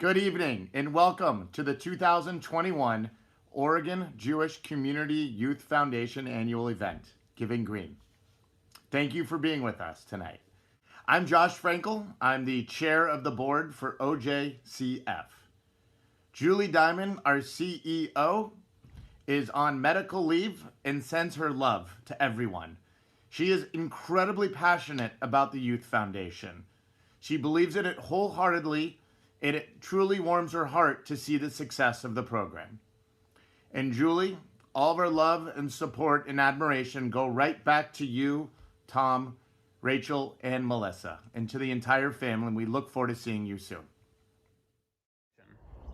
Good evening and welcome to the 2021 Oregon Jewish Community Youth Foundation annual event, Giving Green. Thank you for being with us tonight. I'm Josh Frankel. I'm the chair of the board for OJCF. Julie Diamond, our CEO, is on medical leave and sends her love to everyone. She is incredibly passionate about the Youth Foundation. She believes in it wholeheartedly, and it truly warms her heart to see the success of the program. And Julie, all of our love and support and admiration go right back to you, Tom, Rachel, and Melissa, and to the entire family. We look forward to seeing you soon.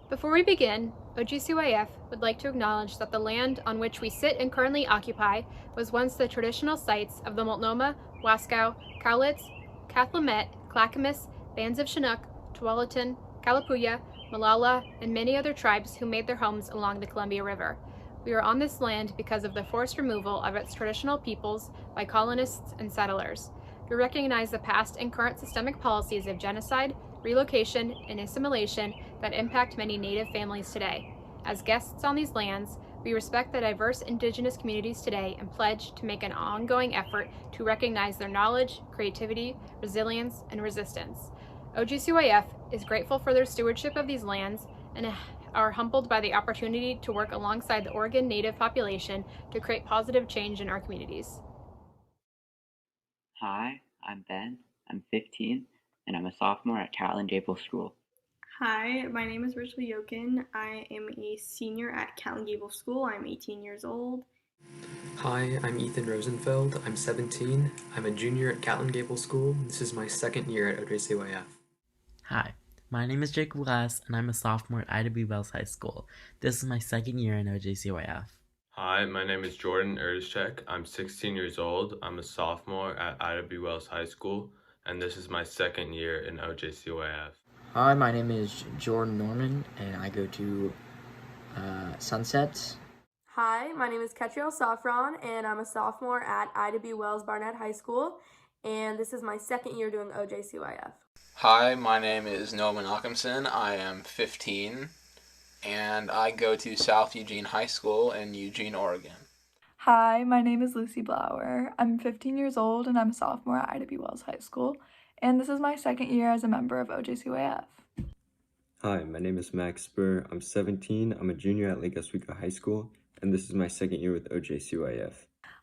Before we begin, OJCYF would like to acknowledge that the land on which we sit and currently occupy was once the traditional sites of the Multnomah, Wasco, Cowlitz, Cathlamet, Clackamas, Bands of Chinook, Tualatin, Kalapuya, Malala, and many other tribes who made their homes along the Columbia River. We are on this land because of the forced removal of its traditional peoples by colonists and settlers. We recognize the past and current systemic policies of genocide, relocation, and assimilation that impact many Native families today. As guests on these lands, we respect the diverse Indigenous communities today and pledge to make an ongoing effort to recognize their knowledge, creativity, resilience, and resistance. OJCYF is grateful for their stewardship of these lands and are humbled by the opportunity to work alongside the Oregon Native population to create positive change in our communities. Hi, I'm Ben. I'm 15, and I'm a sophomore at Catlin Gable School. Hi, my name is Rachel Yokin. I am a senior at Catlin Gable School. I'm 18 years old. Hi, I'm Ethan Rosenfeld. I'm 17. I'm a junior at Catlin Gable School. This is my second year at OJCYF. Hi, my name is Jake Glass, and I'm a sophomore at Ida B. Wells High School. This is my second year in OJCYF. Hi, my name is Jordan Erdschek. I'm 16 years old. I'm a sophomore at Ida B. Wells High School, and this is my second year in OJCYF. Hi, my name is Jordan Norman, and I go to Sunset. Hi, my name is Ketriel Safran, and I'm a sophomore at Ida B. Wells Barnett High School, and this is my second year doing OJCYF. Hi, my name is Noah Menachemson. I am 15, and I go to South Eugene High School in Eugene, Oregon. Hi, my name is Lucy Blower. I'm 15 years old, and I'm a sophomore at Ida B. Wells High School, and this is my second year as a member of OJCYF. Hi, my name is Max Spur. I'm 17. I'm a junior at Lake Oswego High School, and this is my second year with OJCYF.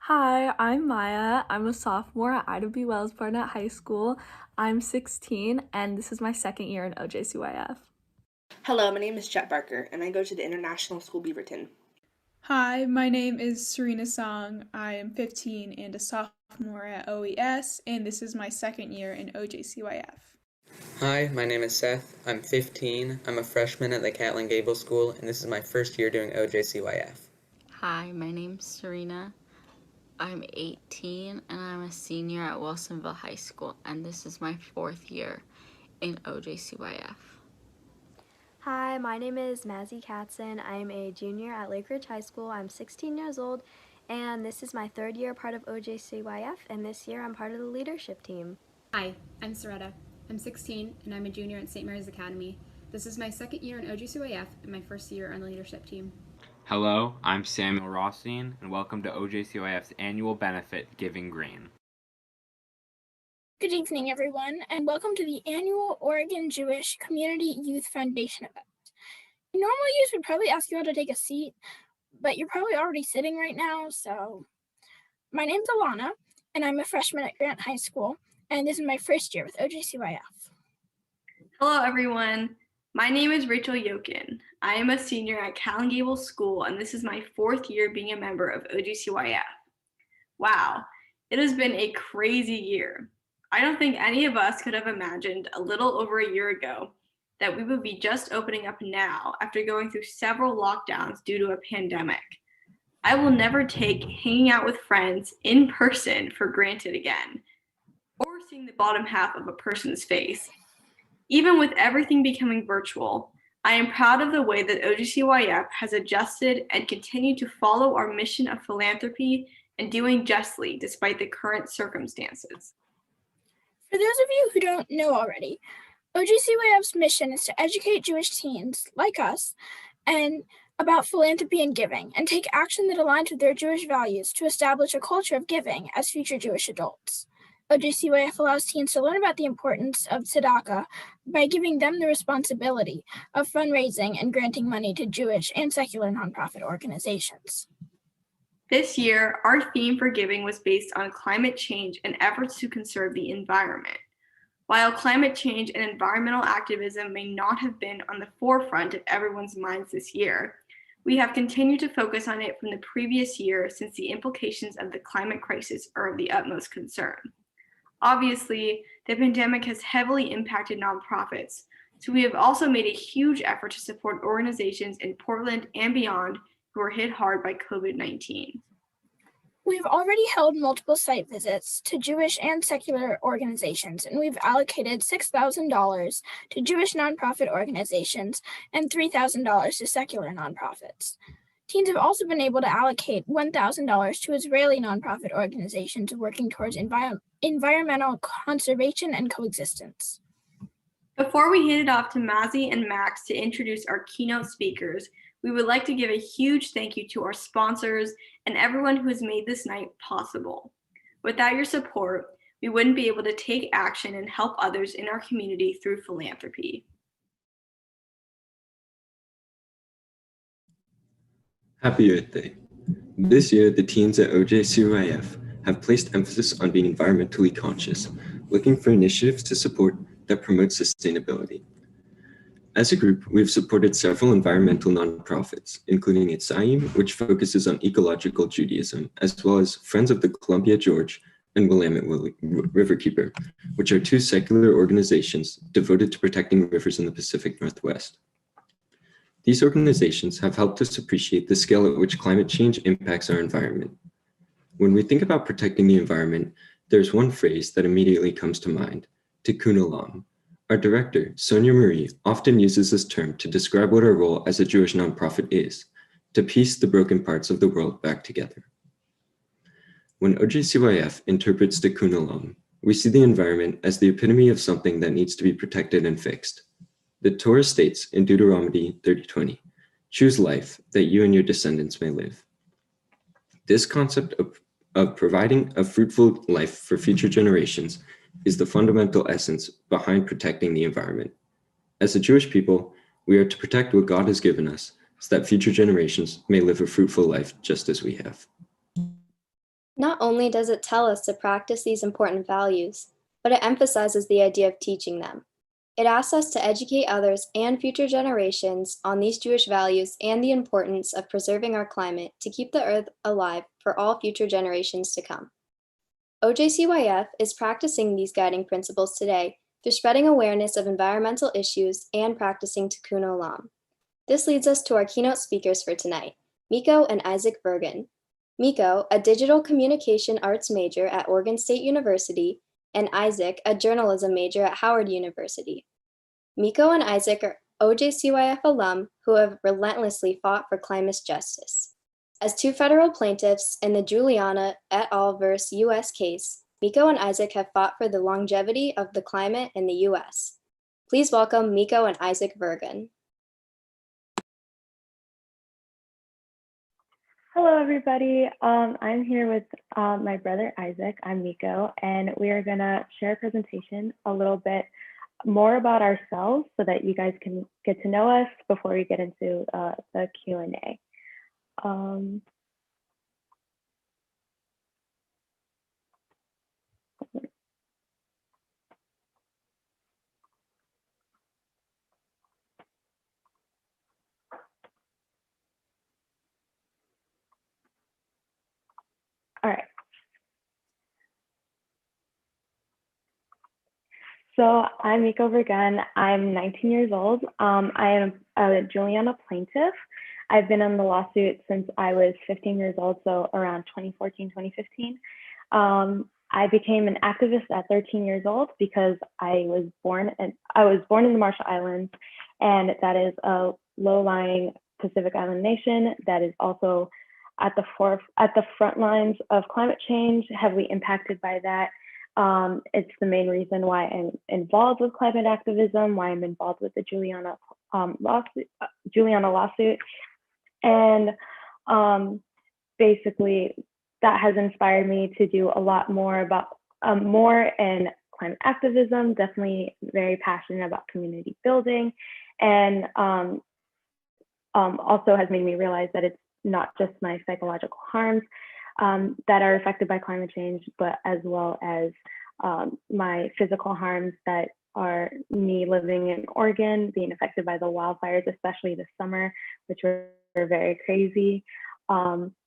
Hi, I'm Maya. I'm a sophomore at Ida B. Wells Barnett High School. I'm 16, and this is my second year in OJCYF. Hello, my name is Jet Barker, and I go to the International School Beaverton. Hi, my name is Serena Song. I am 15 and a sophomore at OES, and this is my second year in OJCYF. Hi, my name is Seth. I'm 15. I'm a freshman at the Catlin Gable School, and this is my first year doing OJCYF. Hi, my name's Serena. I'm 18, and I'm a senior at Wilsonville High School, and this is my fourth year in OJCYF. Hi, my name is Mazzy Katzen. I'm a junior at Lake Ridge High School. I'm 16 years old, and this is my third year part of OJCYF, and this year I'm part of the leadership team. Hi, I'm Soretta. I'm 16, and I'm a junior at St. Mary's Academy. This is my second year in OJCYF and my first year on the leadership team. Hello, I'm Samuel Rothstein, and welcome to OJCYF's annual benefit, Giving Green. Good evening, everyone, and welcome to the annual Oregon Jewish Community Youth Foundation event. Normal use would probably ask you all to take a seat, but you're probably already sitting right now, so. My name's Alana, and I'm a freshman at Grant High School, and this is my first year with OJCYF. Hello, everyone. My name is Rachel Yokin. I am a senior at Catlin Gable School, and this is my fourth year being a member of OJCYF. Wow, it has been a crazy year. I don't think any of us could have imagined a little over a year ago that we would be just opening up now after going through several lockdowns due to a pandemic. I will never take hanging out with friends in person for granted again, or seeing the bottom half of a person's face. Even with everything becoming virtual, I am proud of the way that OJCYF has adjusted and continued to follow our mission of philanthropy and doing justly despite the current circumstances. For those of you who don't know already, OJCYF's mission is to educate Jewish teens, like us, and about philanthropy and giving, and take action that aligns with their Jewish values to establish a culture of giving as future Jewish adults. OJCYF allows teens to learn about the importance of tzedakah by giving them the responsibility of fundraising and granting money to Jewish and secular nonprofit organizations. This year, our theme for giving was based on climate change and efforts to conserve the environment. While climate change and environmental activism may not have been on the forefront of everyone's minds this year, we have continued to focus on it from the previous year since the implications of the climate crisis are of the utmost concern. Obviously, the pandemic has heavily impacted nonprofits, so we have also made a huge effort to support organizations in Portland and beyond who were hit hard by COVID-19. We've already held multiple site visits to Jewish and secular organizations, and we've allocated $6,000 to Jewish nonprofit organizations and $3,000 to secular nonprofits. Teens have also been able to allocate $1,000 to Israeli nonprofit organizations working towards environmental conservation and coexistence. Before we hand it off to Mazzy and Max to introduce our keynote speakers, we would like to give a huge thank you to our sponsors and everyone who has made this night possible. Without your support, we wouldn't be able to take action and help others in our community through philanthropy. Happy Earth Day. This year, the teens at OJCYF have placed emphasis on being environmentally conscious, looking for initiatives to support that promote sustainability. As a group, we've supported several environmental nonprofits, including Itzayim, which focuses on ecological Judaism, as well as Friends of the Columbia Gorge and Willamette Riverkeeper, which are two secular organizations devoted to protecting rivers in the Pacific Northwest. These organizations have helped us appreciate the scale at which climate change impacts our environment. When we think about protecting the environment, there's one phrase that immediately comes to mind, tikkun olam. Our director, Sonia Marie, often uses this term to describe what our role as a Jewish nonprofit is, to piece the broken parts of the world back together. When OJCYF interprets tikkun olam, we see the environment as the epitome of something that needs to be protected and fixed. The Torah states in Deuteronomy 30:20, "Choose life that you and your descendants may live." This concept of providing a fruitful life for future generations is the fundamental essence behind protecting the environment. As a Jewish people, we are to protect what God has given us so that future generations may live a fruitful life just as we have. Not only does it tell us to practice these important values, but it emphasizes the idea of teaching them. It asks us to educate others and future generations on these Jewish values and the importance of preserving our climate to keep the earth alive for all future generations to come. OJCYF is practicing these guiding principles today through spreading awareness of environmental issues and practicing tikkun olam. This leads us to our keynote speakers for tonight, Miko and Isaac Bergen. Miko, a digital communication arts major at Oregon State University, and Isaac, a journalism major at Howard University. Miko and Isaac are OJCYF alum who have relentlessly fought for climate justice. As two federal plaintiffs in the Juliana et al. Versus U.S. case, Miko and Isaac have fought for the longevity of the climate in the U.S. Please welcome Miko and Isaac Bergen. Hello, everybody. I'm here with my brother Isaac. I'm Miko, and we are going to share a presentation a little bit more about ourselves so that you guys can get to know us before we get into the Q&A. All right. So I'm Miko Bergen. I'm 19 years old. I am a Juliana plaintiff. I've been on the lawsuit since I was 15 years old, so around 2014, 2015. I became an activist at 13 years old because I was born in the Marshall Islands, and that is a low-lying Pacific Island nation that is also at the front lines of climate change, heavily impacted by that. It's the main reason why I'm involved with climate activism, why I'm involved with the Juliana lawsuit, and basically that has inspired me to do a lot more about more in climate activism. Definitely very passionate about community building, and also has made me realize that it's not just my psychological harms that are affected by climate change, but as well as my physical harms that are me living in Oregon, being affected by the wildfires, especially this summer, which were very crazy.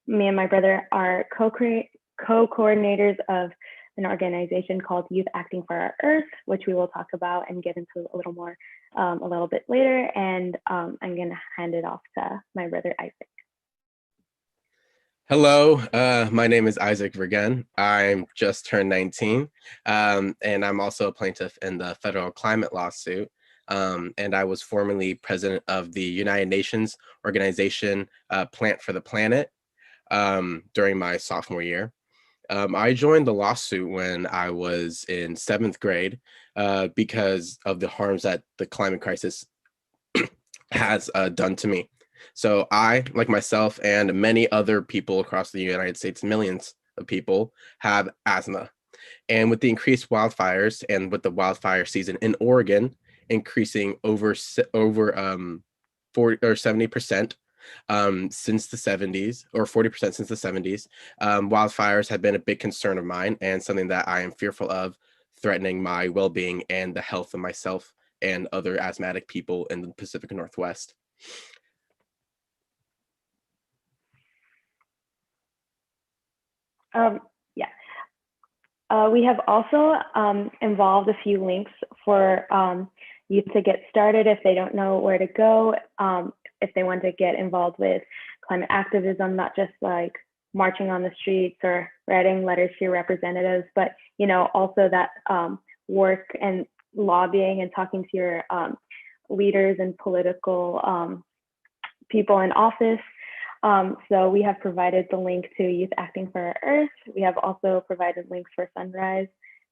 Me and my brother are co-coordinators of an organization called Youth Acting for Our Earth, which we will talk about and get into a little more a little bit later. And I'm going to hand it off to my brother, Isaac. Hello, my name is Isaac Vergen. I'm just turned 19, and I'm also a plaintiff in the federal climate lawsuit. And I was formerly president of the United Nations organization Plant for the Planet during my sophomore year. I joined the lawsuit when I was in 7th grade because of the harms that the climate crisis has done to me. So I, like myself and many other people across the United States, millions of people, have asthma. And with the increased wildfires and with the wildfire season in Oregon increasing over 40 or 70% since the 70s, or 40% since the 70s, wildfires have been a big concern of mine and something that I am fearful of threatening my well-being and the health of myself and other asthmatic people in the Pacific Northwest. We have also involved a few links for youth to get started if they don't know where to go, if they want to get involved with climate activism, not just like marching on the streets or writing letters to your representatives, but also that work and lobbying and talking to your leaders and political people in office. So we have provided the link to Youth Acting for Our Earth. We have also provided links for Sunrise,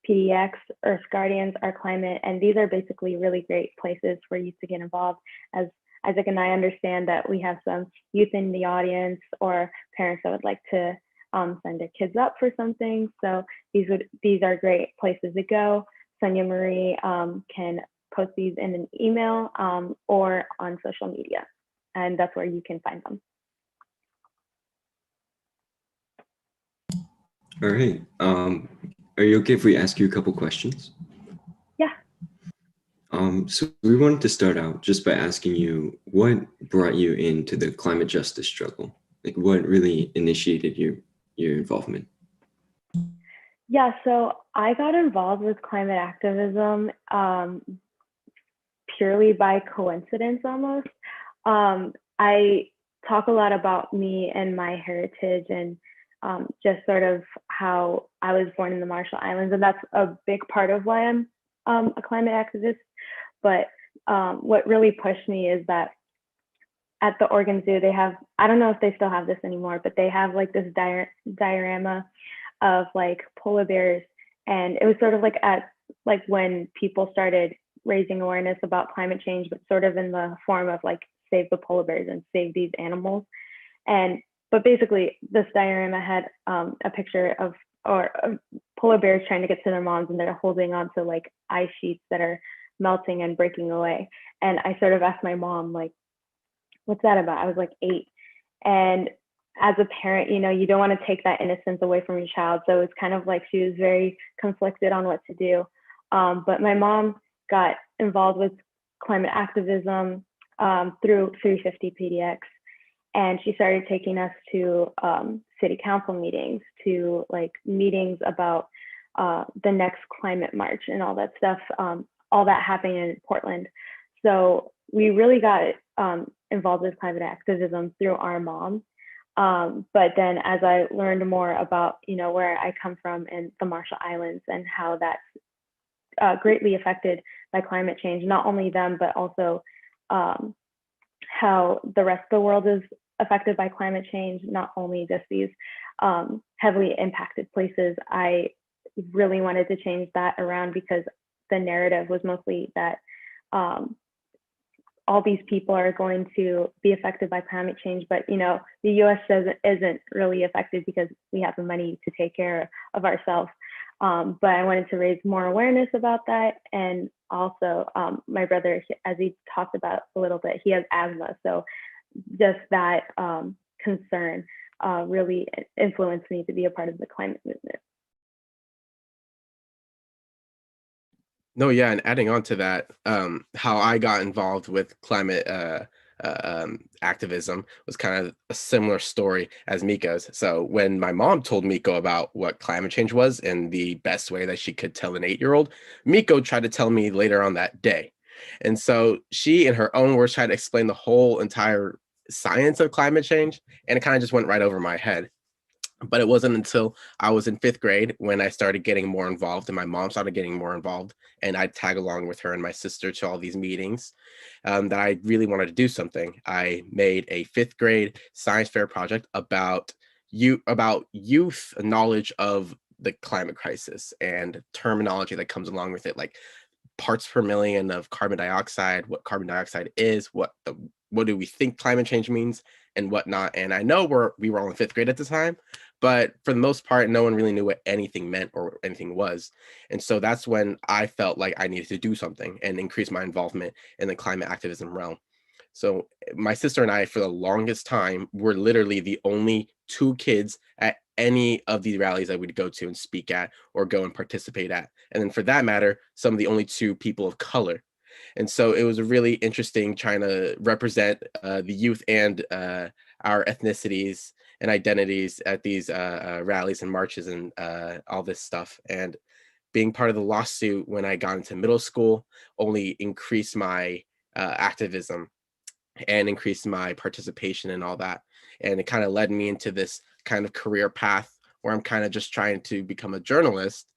PDX, Earth Guardians, Our Climate, and these are basically really great places for youth to get involved. As Isaac and I understand that we have some youth in the audience or parents that would like to send their kids up for something. So these are great places to go. Sonia Marie can post these in an email or on social media, and that's where you can find them. All right. Are you okay if we ask you a couple questions? Yeah. So we wanted to start out just by asking you what brought you into the climate justice struggle? Like what really initiated your involvement? Yeah, so I got involved with climate activism purely by coincidence almost. I talk a lot about me and my heritage and just sort of how I was born in the Marshall Islands, and that's a big part of why I'm a climate activist. But what really pushed me is that at the Oregon Zoo, they have, I don't know if they still have this anymore, but they have like this diorama of like polar bears. And it was sort of like when people started raising awareness about climate change, but sort of in the form of like save the polar bears and save these animals. But basically this diorama had a picture of polar bears trying to get to their moms, and they're holding on to like ice sheets that are melting and breaking away. And I sort of asked my mom, like, what's that about? I was like 8. And as a parent, you don't want to take that innocence away from your child. So it's kind of like she was very conflicted on what to do. But my mom got involved with climate activism through 350 PDX. And she started taking us to city council meetings, to like meetings about the next climate march and all that stuff, all that happening in Portland. So we really got involved with climate activism through our mom. But then as I learned more about, where I come from in the Marshall Islands and how that's greatly affected by climate change, not only them, but also how the rest of the world is affected by climate change, not only just these heavily impacted places, I really wanted to change that around because the narrative was mostly that all these people are going to be affected by climate change, but the U.S. isn't really affected because we have the money to take care of ourselves. But I wanted to raise more awareness about that, and also my brother, as he talked about a little bit, he has asthma, so just that concern really influenced me to be a part of the climate movement. No, yeah, and adding on to that, how I got involved with climate activism was kind of a similar story as Miko's. So when my mom told Miko about what climate change was and the best way that she could tell an 8-year-old, Miko tried to tell me later on that day. And so she, in her own words, tried to explain the whole entire science of climate change, and it kind of just went right over my head. But it wasn't until I was in 5th grade when I started getting more involved and my mom started getting more involved, and I'd tag along with her and my sister to all these meetings, that I really wanted to do something. I made a 5th grade science fair project about youth knowledge of the climate crisis and terminology that comes along with it, like parts per million of carbon dioxide, what carbon dioxide is, what do we think climate change means, and whatnot. And I know we were all in 5th grade at the time, but for the most part, no one really knew what anything meant or anything was. And so that's when I felt like I needed to do something and increase my involvement in the climate activism realm. So my sister and I, for the longest time, were literally the only 2 kids at any of these rallies that we'd go to and speak at or go and participate at. And then for that matter, some of the only 2 people of color. And so it was really interesting trying to represent the youth and our ethnicities and identities at these rallies and marches and all this stuff. And being part of the lawsuit when I got into middle school only increased my activism and increased my participation and all that. And it kind of led me into this kind of career path where I'm kind of just trying to become a journalist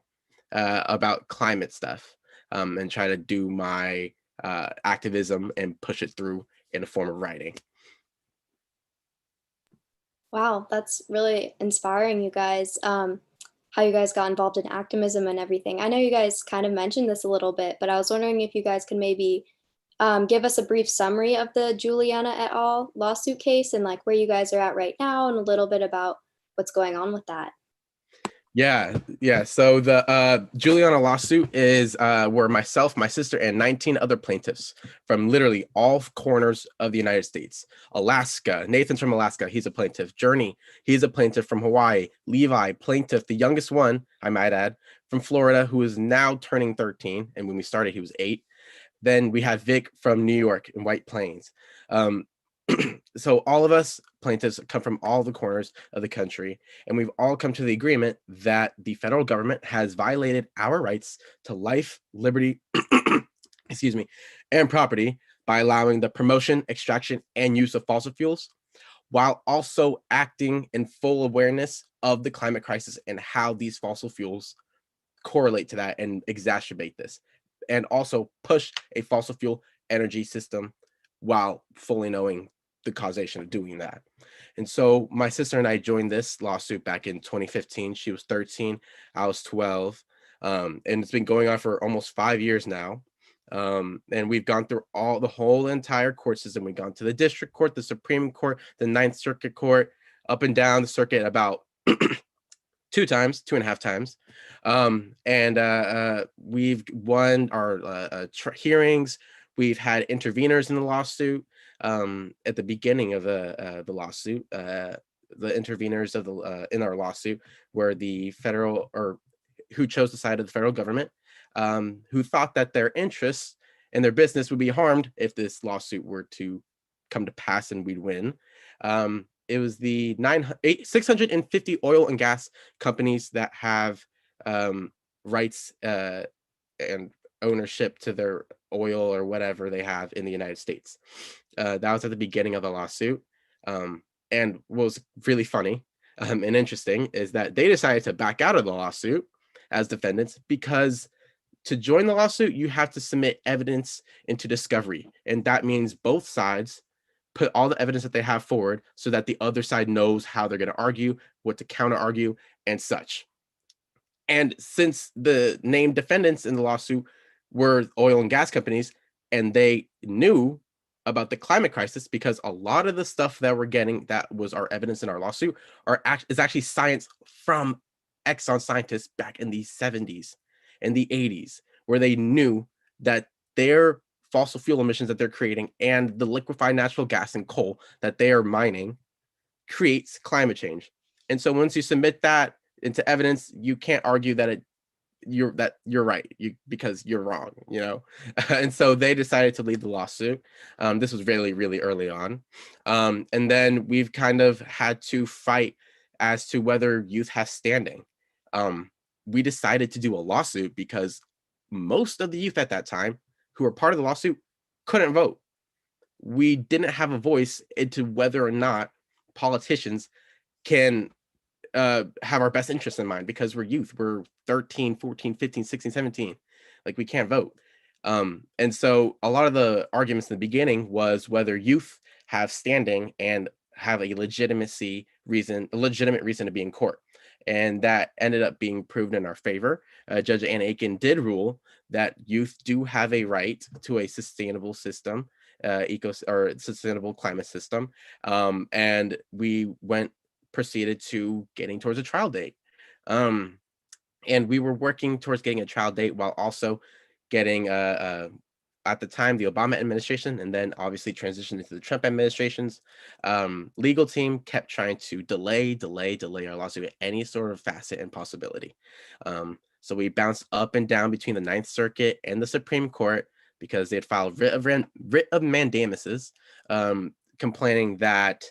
about climate stuff, and try to do my activism and push it through in a form of writing. Wow, that's really inspiring, you guys. How you guys got involved in activism and everything. I know you guys kind of mentioned this a little bit, but I was wondering if you guys could maybe give us a brief summary of the Juliana et al. Lawsuit case and like where you guys are at right now and a little bit about what's going on with that. Yeah. So the Juliana lawsuit is where myself, my sister, and 19 other plaintiffs from literally all corners of the United States. Alaska, Nathan's from Alaska, he's a plaintiff. Journey, he's a plaintiff from Hawaii. Levi, plaintiff, the youngest one, I might add, from Florida, who is now turning 13. And when we started, he was 8. Then we had Vic from New York in White Plains. So all of us plaintiffs come from all the corners of the country, and we've all come to the agreement that the federal government has violated our rights to life, liberty, excuse me, and property by allowing the promotion, extraction, and use of fossil fuels, while also acting in full awareness of the climate crisis and how these fossil fuels correlate to that and exacerbate this, and also push a fossil fuel energy system while fully knowing the causation of doing that. And so my sister and I joined this lawsuit back in 2015. She was 13, I was 12. And it's been going on for almost 5 years now. And we've gone through the whole entire court system. We've gone to the district court, the Supreme Court, the Ninth Circuit Court, up and down the circuit about 2.5 times. We've won our hearings. We've had interveners in the lawsuit. At the beginning of the lawsuit, the interveners of the in our lawsuit were the federal, or who chose the side of the federal government, who thought that their interests and their business would be harmed if this lawsuit were to come to pass and we'd win. It was the 650 oil and gas companies that have rights and ownership to their oil or whatever they have in the United States. That was at the beginning of the lawsuit. And what was really funny and interesting is that they decided to back out of the lawsuit as defendants, because to join the lawsuit, you have to submit evidence into discovery. And that means both sides put all the evidence that they have forward so that the other side knows how they're going to argue, what to counter argue, and such. And since the named defendants in the lawsuit were oil and gas companies, and they knew about the climate crisis, because a lot of the stuff that we're getting that was our evidence in our lawsuit is actually science from Exxon scientists back in the 70s and the 80s, where they knew that their fossil fuel emissions that they're creating and the liquefied natural gas and coal that they are mining creates climate change. And so once you submit that into evidence, you can't argue that you're right, because you're wrong, you know. And so they decided to lead the lawsuit. This was really, really early on. And then we've kind of had to fight as to whether youth has standing. We decided to do a lawsuit because most of the youth at that time who were part of the lawsuit couldn't vote. We didn't have a voice into whether or not politicians can have our best interests in mind, because we're youth. We're 13, 14, 15, 16, 17. Like, we can't vote. And so a lot of the arguments in the beginning was whether youth have standing and have a legitimate reason to be in court. And that ended up being proved in our favor. Judge Anna Aiken did rule that youth do have a right to a sustainable system, sustainable climate system. And we proceeded to getting towards a trial date. And we were working towards getting a trial date while also getting at the time the Obama administration, and then obviously transitioned into the Trump administration's legal team, kept trying to delay our lawsuit at any sort of facet and possibility. So we bounced up and down between the Ninth Circuit and the Supreme Court, because they had filed writ of mandamuses, complaining that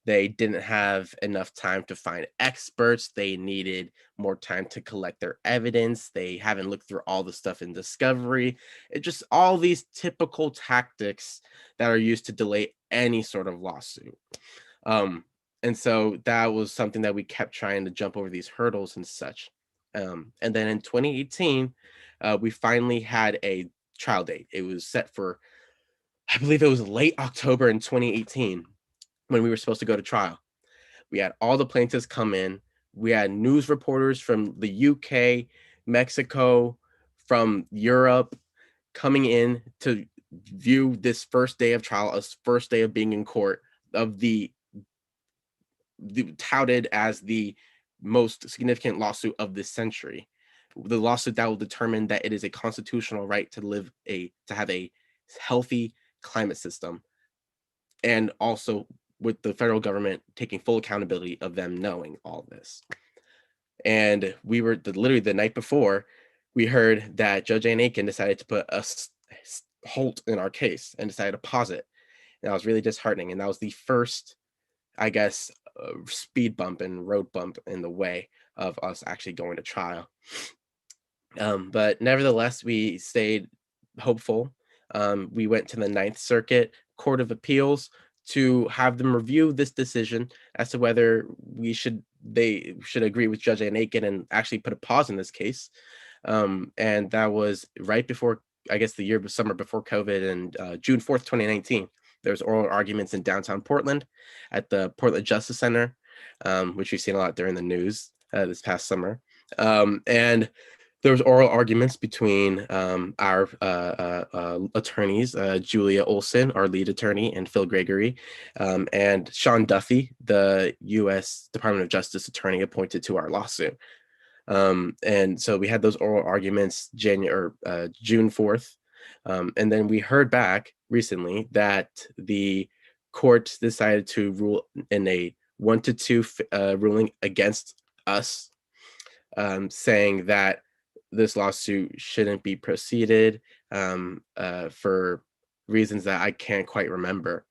they didn't have enough time to find experts. They needed more time to collect their evidence. They haven't looked through all the stuff in discovery. It just all these typical tactics that are used to delay any sort of lawsuit. And so that was something that we kept trying to jump over these hurdles and such. And then in 2018, we finally had a trial date. It was set for, I believe it was late October in 2018, when we were supposed to go to trial. We had all the plaintiffs come in. We had news reporters from the UK, Mexico, from Europe coming in to view this first day of trial, as first day of being in court, of the touted as the most significant lawsuit of this century. The lawsuit that will determine that it is a constitutional right to have a healthy climate system, and also with the federal government taking full accountability of them knowing all this. And we were literally the night before, we heard that Judge Ann Aiken decided to put a halt in our case and decided to pause it. And that was really disheartening. And that was the first, I guess, speed bump and road bump in the way of us actually going to trial. But nevertheless, we stayed hopeful. We went to the Ninth Circuit Court of Appeals to have them review this decision as to whether they should agree with Judge Ann Aiken and actually put a pause in this case. And that was right before, I guess, the summer before COVID, and June 4th, 2019. There's oral arguments in downtown Portland at the Portland Justice Center, which we've seen a lot during the news this past summer. And there was oral arguments between our attorneys, Julia Olson, our lead attorney, and Phil Gregory, and Sean Duffy, the U.S. Department of Justice attorney appointed to our lawsuit. And so we had those oral arguments June 4th. And then we heard back recently that the court decided to rule in a 1-2 ruling against us, saying that this lawsuit shouldn't be proceeded for reasons that I can't quite remember.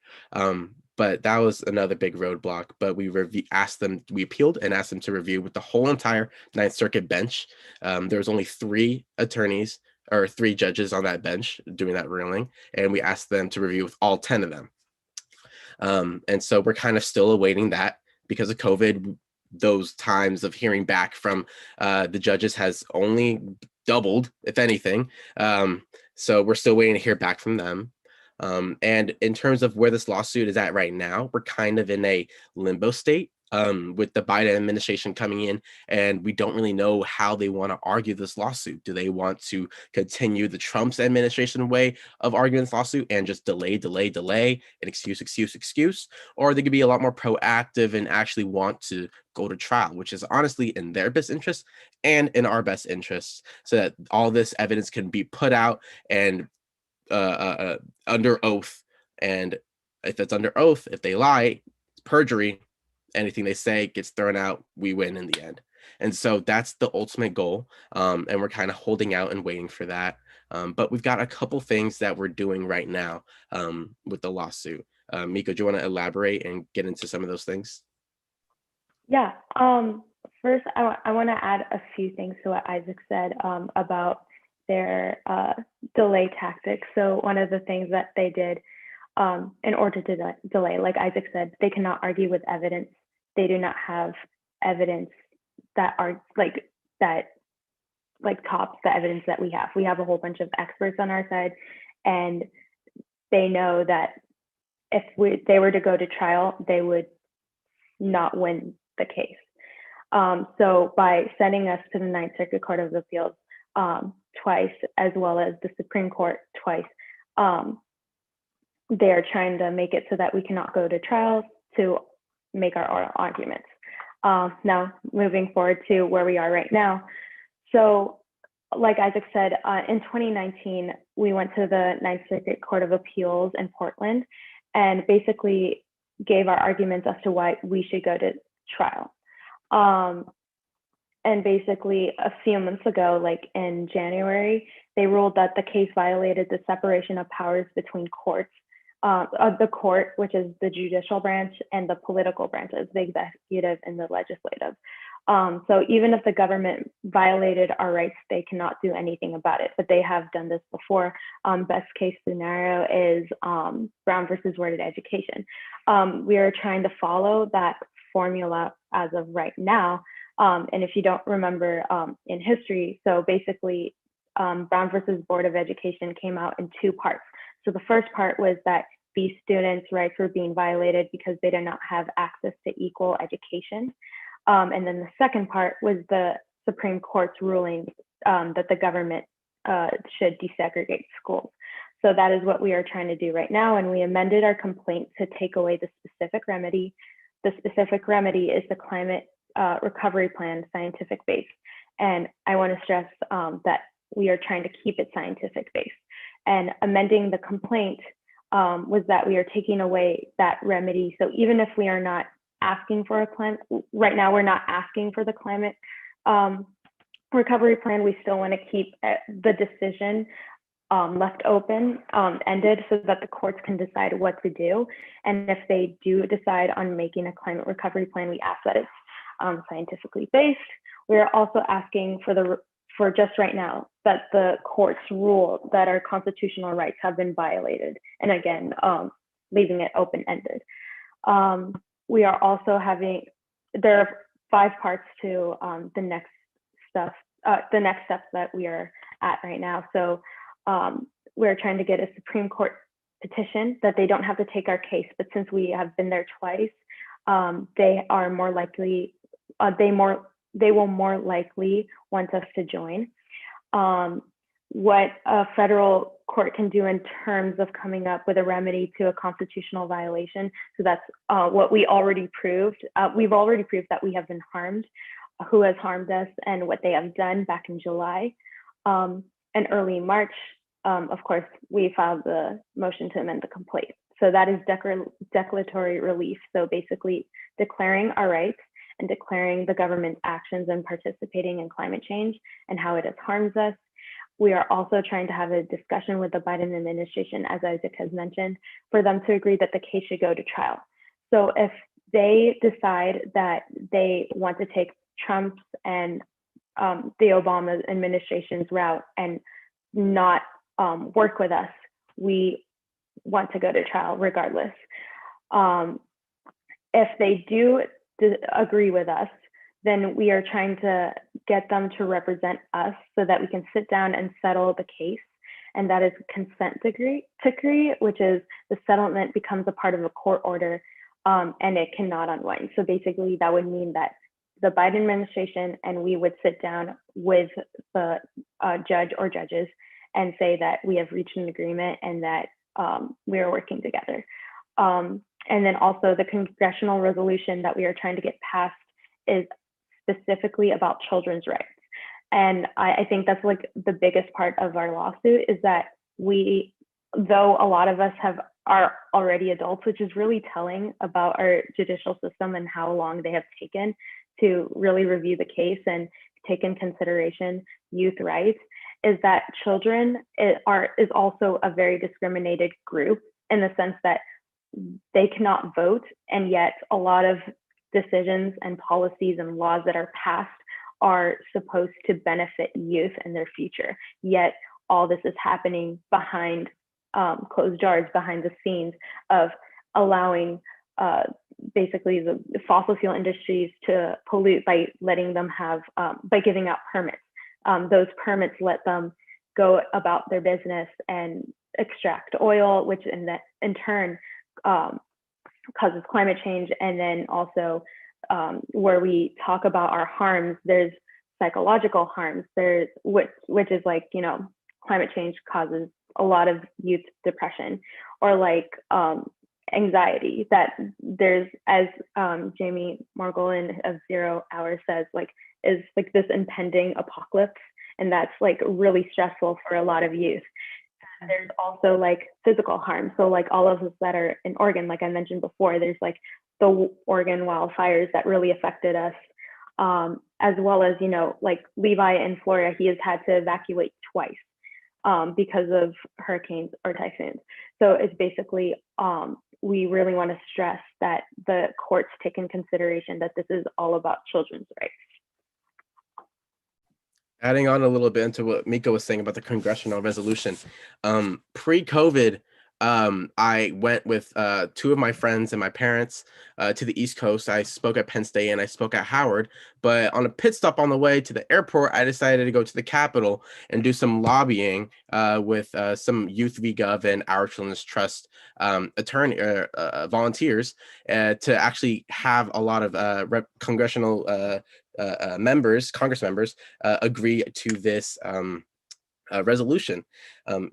But that was another big roadblock. But we appealed and asked them to review with the whole entire Ninth Circuit bench. There was only 3 attorneys or 3 judges on that bench doing that ruling, and we asked them to review with all 10 of them. And so we're kind of still awaiting that because of COVID. Those times of hearing back from the judges has only doubled, if anything. So we're still waiting to hear back from them. And in terms of where this lawsuit is at right now, we're kind of in a limbo state. with the Biden administration coming in, and we don't really know how they want to argue this lawsuit. Do they want to continue the Trump's administration way of arguing this lawsuit and just delay, and excuse, or they could be a lot more proactive and actually want to go to trial, which is honestly in their best interest and in our best interests, so that all this evidence can be put out and under oath. And if it's under oath, if they lie, it's perjury. Anything they say gets thrown out. We win in the end. And so that's the ultimate goal. And we're kind of holding out and waiting for that. But we've got a couple things that we're doing right now with the lawsuit. Miko, do you want to elaborate and get into some of those things? Yeah. First, I want to add a few things to what Isaac said about their delay tactics. So one of the things that they did in order to delay, like Isaac said, they cannot argue with evidence. They do not have evidence that are tops the evidence that we have. We have a whole bunch of experts on our side, and they know that if they were to go to trial, they would not win the case. So by sending us to the Ninth Circuit Court of Appeals twice, as well as the Supreme Court twice, they are trying to make it so that we cannot go to trial to make our oral arguments. Now, moving forward to where we are right now. So like Isaac said, in 2019, we went to the Ninth Circuit Court of Appeals in Portland and basically gave our arguments as to why we should go to trial. And basically a few months ago, like in January, they ruled that the case violated the separation of powers between courts, the court, which is the judicial branch, and the political branches, the executive and the legislative. So even if the government violated our rights, they cannot do anything about it, but they have done this before. Best case scenario is Brown versus Worded Education. We are trying to follow that formula as of right now. And if you don't remember in history, so basically Brown versus Board of Education came out in two parts. So the first part was that these students' rights were being violated because they did not have access to equal education. And then the second part was the Supreme Court's ruling that the government should desegregate schools. So that is what we are trying to do right now. And we amended our complaint to take away the specific remedy. The specific remedy is the climate recovery plan, scientific based. And I want to stress that we are trying to keep it scientific based. And amending the complaint was that we are taking away that remedy. So even if we are not asking for a climate, right now we're not asking for the climate recovery plan, we still want to keep the decision left open, ended, so that the courts can decide what to do. And if they do decide on making a climate recovery plan, we ask that it's scientifically based. We're also asking for just right now that the courts rule that our constitutional rights have been violated. And again, leaving it open-ended. We are also there are 5 parts to the next steps that we are at right now. So we're trying to get a Supreme Court petition that they don't have to take our case, but since we have been there twice, they are more likely, they will more likely want us to join. What a federal court can do in terms of coming up with a remedy to a constitutional violation. So that's what we already proved. We've already proved that we have been harmed, who has harmed us, and what they have done back in July. And early March, of course, we filed the motion to amend the complaint. So that is declaratory relief. So basically declaring our rights and declaring the government's actions and participating in climate change and how it has harmed us. We are also trying to have a discussion with the Biden administration, as Isaac has mentioned, for them to agree that the case should go to trial. So if they decide that they want to take Trump's and the Obama administration's route and not work with us, we want to go to trial regardless. If they do agree with us, then we are trying to get them to represent us so that we can sit down and settle the case. And that is a consent decree, which is the settlement becomes a part of a court order and it cannot unwind. So basically, that would mean that the Biden administration and we would sit down with the judge or judges and say that we have reached an agreement and that we are working together. And then also the congressional resolution that we are trying to get passed is specifically about children's rights. And I think that's like the biggest part of our lawsuit is that we, though a lot of us are already adults, which is really telling about our judicial system and how long they have taken to really review the case and take in consideration youth rights, is that children is also a very discriminated group in the sense that they cannot vote, and yet a lot of decisions and policies and laws that are passed are supposed to benefit youth and their future. Yet all this is happening behind closed doors, behind the scenes of allowing basically the fossil fuel industries to pollute by letting them have, by giving out permits. Those permits let them go about their business and extract oil, which in turn causes climate change. And then also where we talk about our harms, there's psychological harms, there's which is like, you know, climate change causes a lot of youth depression, or like anxiety, that there's, as Jamie Margolin of 0 Hour says, like, is like this impending apocalypse, and that's like really stressful for a lot of youth. There's also like physical harm. So like all of us that are in Oregon, like I mentioned before, there's like the Oregon wildfires that really affected us, as well as, you know, like Levi in Florida, he has had to evacuate twice because of hurricanes or typhoons. So it's basically, we really want to stress that the courts take in consideration that this is all about children's rights. Adding on a little bit into what Miko was saying about the congressional resolution, pre-COVID, I went with 2 of my friends and my parents to the East Coast. I spoke at Penn State and I spoke at Howard, but on a pit stop on the way to the airport, I decided to go to the Capitol and do some lobbying with some Youth v. Gov and Our Children's Trust volunteers to actually have a lot of congressional Congress members agree to this resolution.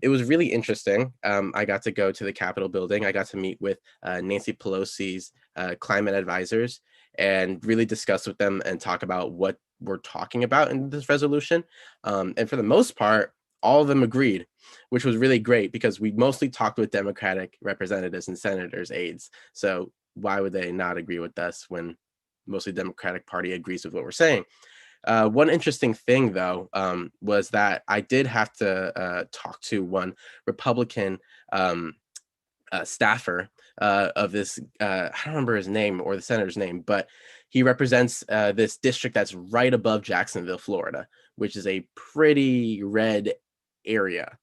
It was really interesting. I got to go to the Capitol building. I got to meet with Nancy Pelosi's climate advisors and really discuss with them and talk about what we're talking about in this resolution. And for the most part, all of them agreed, which was really great because we mostly talked with Democratic representatives and senators' aides. So why would they not agree with us when mostly Democratic Party agrees with what we're saying? One interesting thing, though, was that I did have to talk to one Republican staffer of this, I don't remember his name or the senator's name, but he represents this district that's right above Jacksonville, Florida, which is a pretty red area,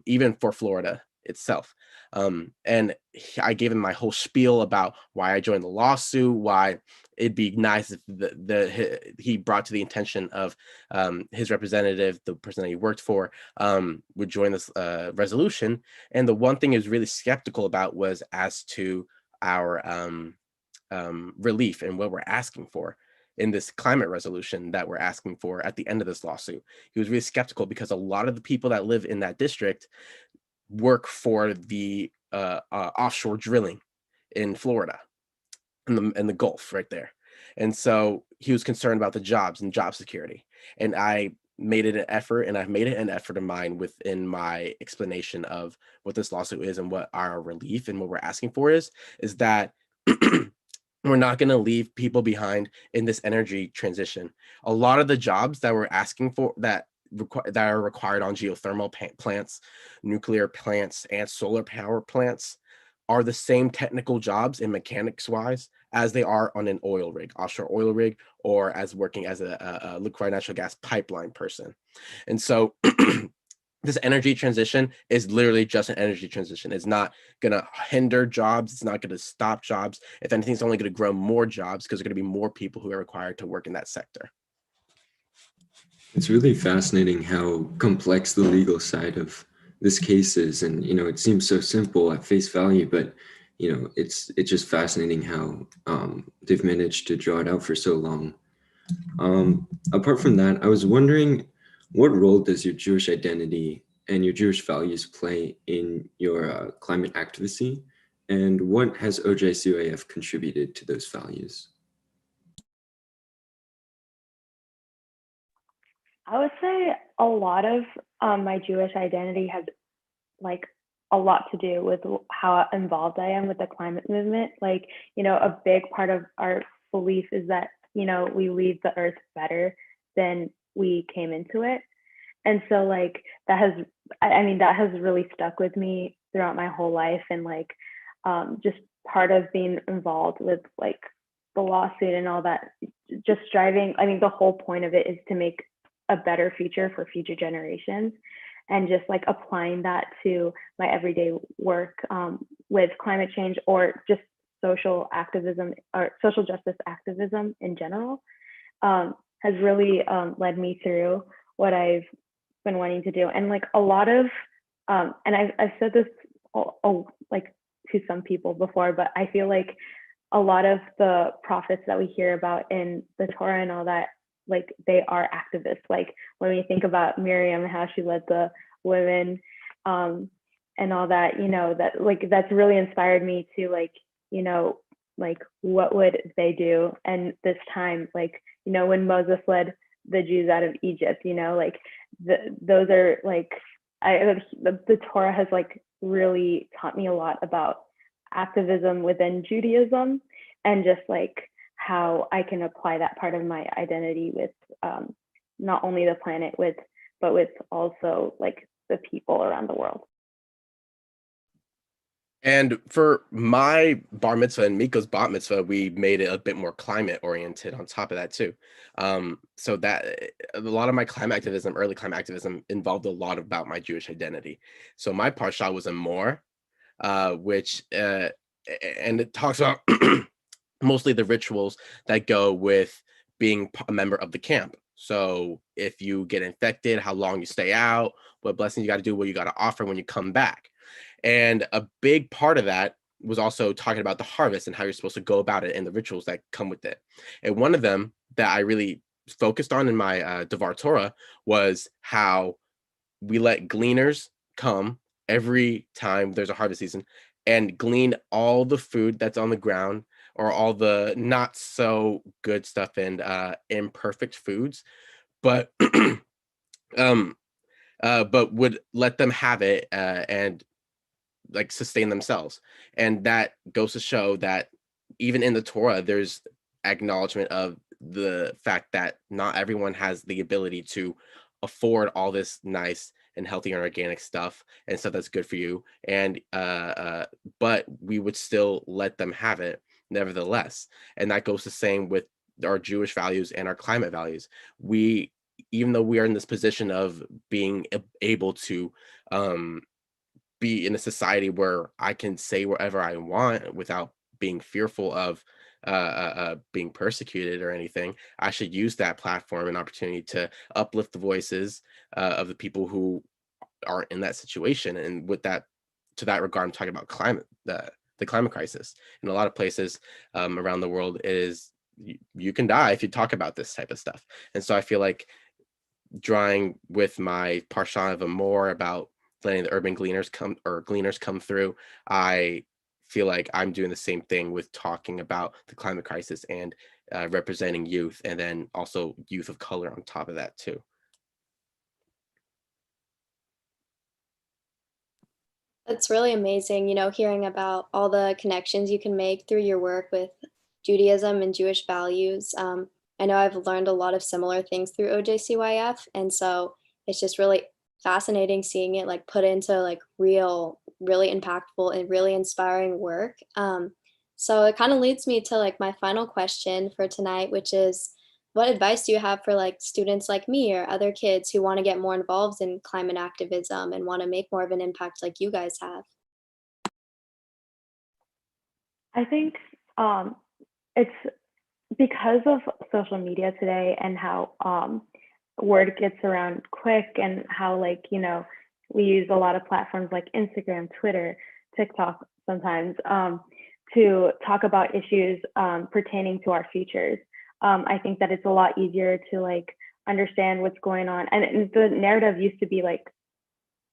even for Florida itself. And I gave him my whole spiel about why I joined the lawsuit, why it'd be nice if he brought to the attention of his representative, the person that he worked for, would join this resolution. And the one thing he was really skeptical about was as to our relief and what we're asking for in this climate resolution that we're asking for at the end of this lawsuit. He was really skeptical because a lot of the people that live in that district work for the offshore drilling in Florida, in the Gulf right there. And so he was concerned about the jobs and job security. And I made it an effort, and I've made it an effort of mine within my explanation of what this lawsuit is and what our relief and what we're asking for is that we're not going to leave people behind in this energy transition. A lot of the jobs that we're asking for that are required on geothermal plants, nuclear plants, and solar power plants are the same technical jobs and mechanics wise as they are on an oil rig, offshore oil rig, or as working as a liquefied natural gas pipeline person. And so this energy transition is literally just an energy transition. It's not going to hinder jobs. It's not going to stop jobs. If anything, it's only going to grow more jobs because there's going to be more people who are required to work in that sector. It's really fascinating how complex the legal side of this case is. And, you know, it seems so simple at face value, but it's just fascinating how they've managed to draw it out for so long. Apart from that, I was wondering, what role does your Jewish identity and your Jewish values play in your climate activism, and what has OJCYF contributed to those values? I would say a lot of my Jewish identity has like a lot to do with how involved I am with the climate movement. Like, a big part of our belief is that, we leave the earth better than we came into it. And so like that has really stuck with me throughout my whole life. And like just part of being involved with like the lawsuit and all that, just striving, the whole point of it is to make a better future for future generations, and just like applying that to my everyday work with climate change or just social activism or social justice activism in general has really led me through what I've been wanting to do. And like a lot of and I've said this like to some people before, but I feel like a lot of the prophets that we hear about in the Torah and all that, like they are activists. Like when we think about Miriam and how she led the women and all that, that like that's really inspired me to like, like what would they do? And this time, like, when Moses led the Jews out of Egypt, like those are like, the Torah has like really taught me a lot about activism within Judaism, and just like how I can apply that part of my identity with not only the planet but with also like the people around the world. And for my bar mitzvah and Miko's bat mitzvah, we made it a bit more climate oriented on top of that too. So that a lot of my climate activism, early climate activism, involved a lot about my Jewish identity. So my parsha was a more, which and it talks about mostly the rituals that go with being a member of the camp. So if you get infected, how long you stay out, what blessings you got to do, what you got to offer when you come back. And a big part of that was also talking about the harvest and how you're supposed to go about it and the rituals that come with it. And one of them that I really focused on in my Devar Torah was how we let gleaners come every time there's a harvest season and glean all the food that's on the ground, or all the not so good stuff and imperfect foods, but but would let them have it and like sustain themselves. And that goes to show that even in the Torah, there's acknowledgement of the fact that not everyone has the ability to afford all this nice and healthy and organic stuff and stuff that's good for you. And but we would still let them have it nevertheless. And that goes the same with our Jewish values and our climate values. We, even though we are in this position of being able to be in a society where I can say whatever I want without being fearful of being persecuted or anything, I should use that platform and opportunity to uplift the voices of the people who are in that situation. And with that, to that regard, I'm talking about climate, the climate crisis. In a lot of places around the world, it is you can die if you talk about this type of stuff. And so I feel like drawing with my Parsha of more about letting the urban gleaners come through, I feel like I'm doing the same thing with talking about the climate crisis and representing youth, and then also youth of color on top of that too. It's really amazing, hearing about all the connections you can make through your work with Judaism and Jewish values. I know I've learned a lot of similar things through OJCYF, and so it's just really fascinating seeing it like put into like real, really impactful and really inspiring work. So it kind of leads me to like my final question for tonight, which is, what advice do you have for like students like me or other kids who want to get more involved in climate activism and want to make more of an impact like you guys have? I think it's because of social media today and how word gets around quick, and how like we use a lot of platforms like Instagram, Twitter, TikTok sometimes to talk about issues pertaining to our futures. I think that it's a lot easier to like understand what's going on. And the narrative used to be like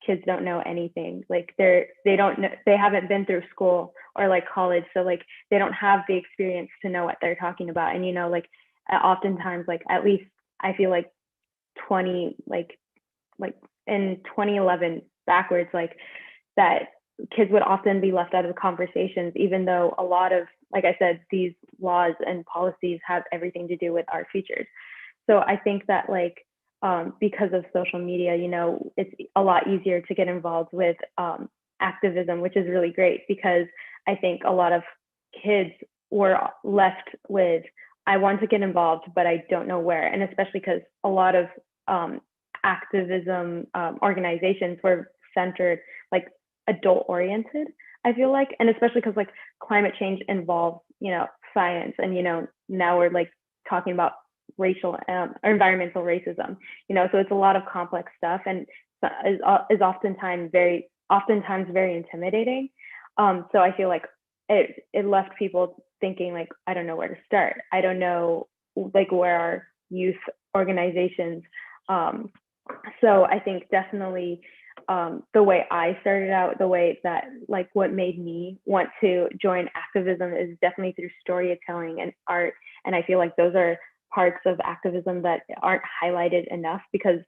kids don't know anything. Like they don't know, they haven't been through school or like college, so like they don't have the experience to know what they're talking about. And like oftentimes, like at least I feel like 20 like in 2011 backwards, like that kids would often be left out of conversations, even though a lot of, like I said, these laws and policies have everything to do with our futures. So I think that like because of social media, it's a lot easier to get involved with activism, which is really great, because I think a lot of kids were left with, I want to get involved, but I don't know where. And especially because a lot of activism organizations were centered, like adult oriented, I feel like, and especially because like climate change involves, science, and now we're like talking about racial or environmental racism, so it's a lot of complex stuff, and is oftentimes very intimidating. So I feel like it left people thinking like, I don't know where to start. I don't know like where are youth organizations. So I think definitely the way I started out, the way that like what made me want to join activism is definitely through storytelling and art. And I feel like those are parts of activism that aren't highlighted enough, because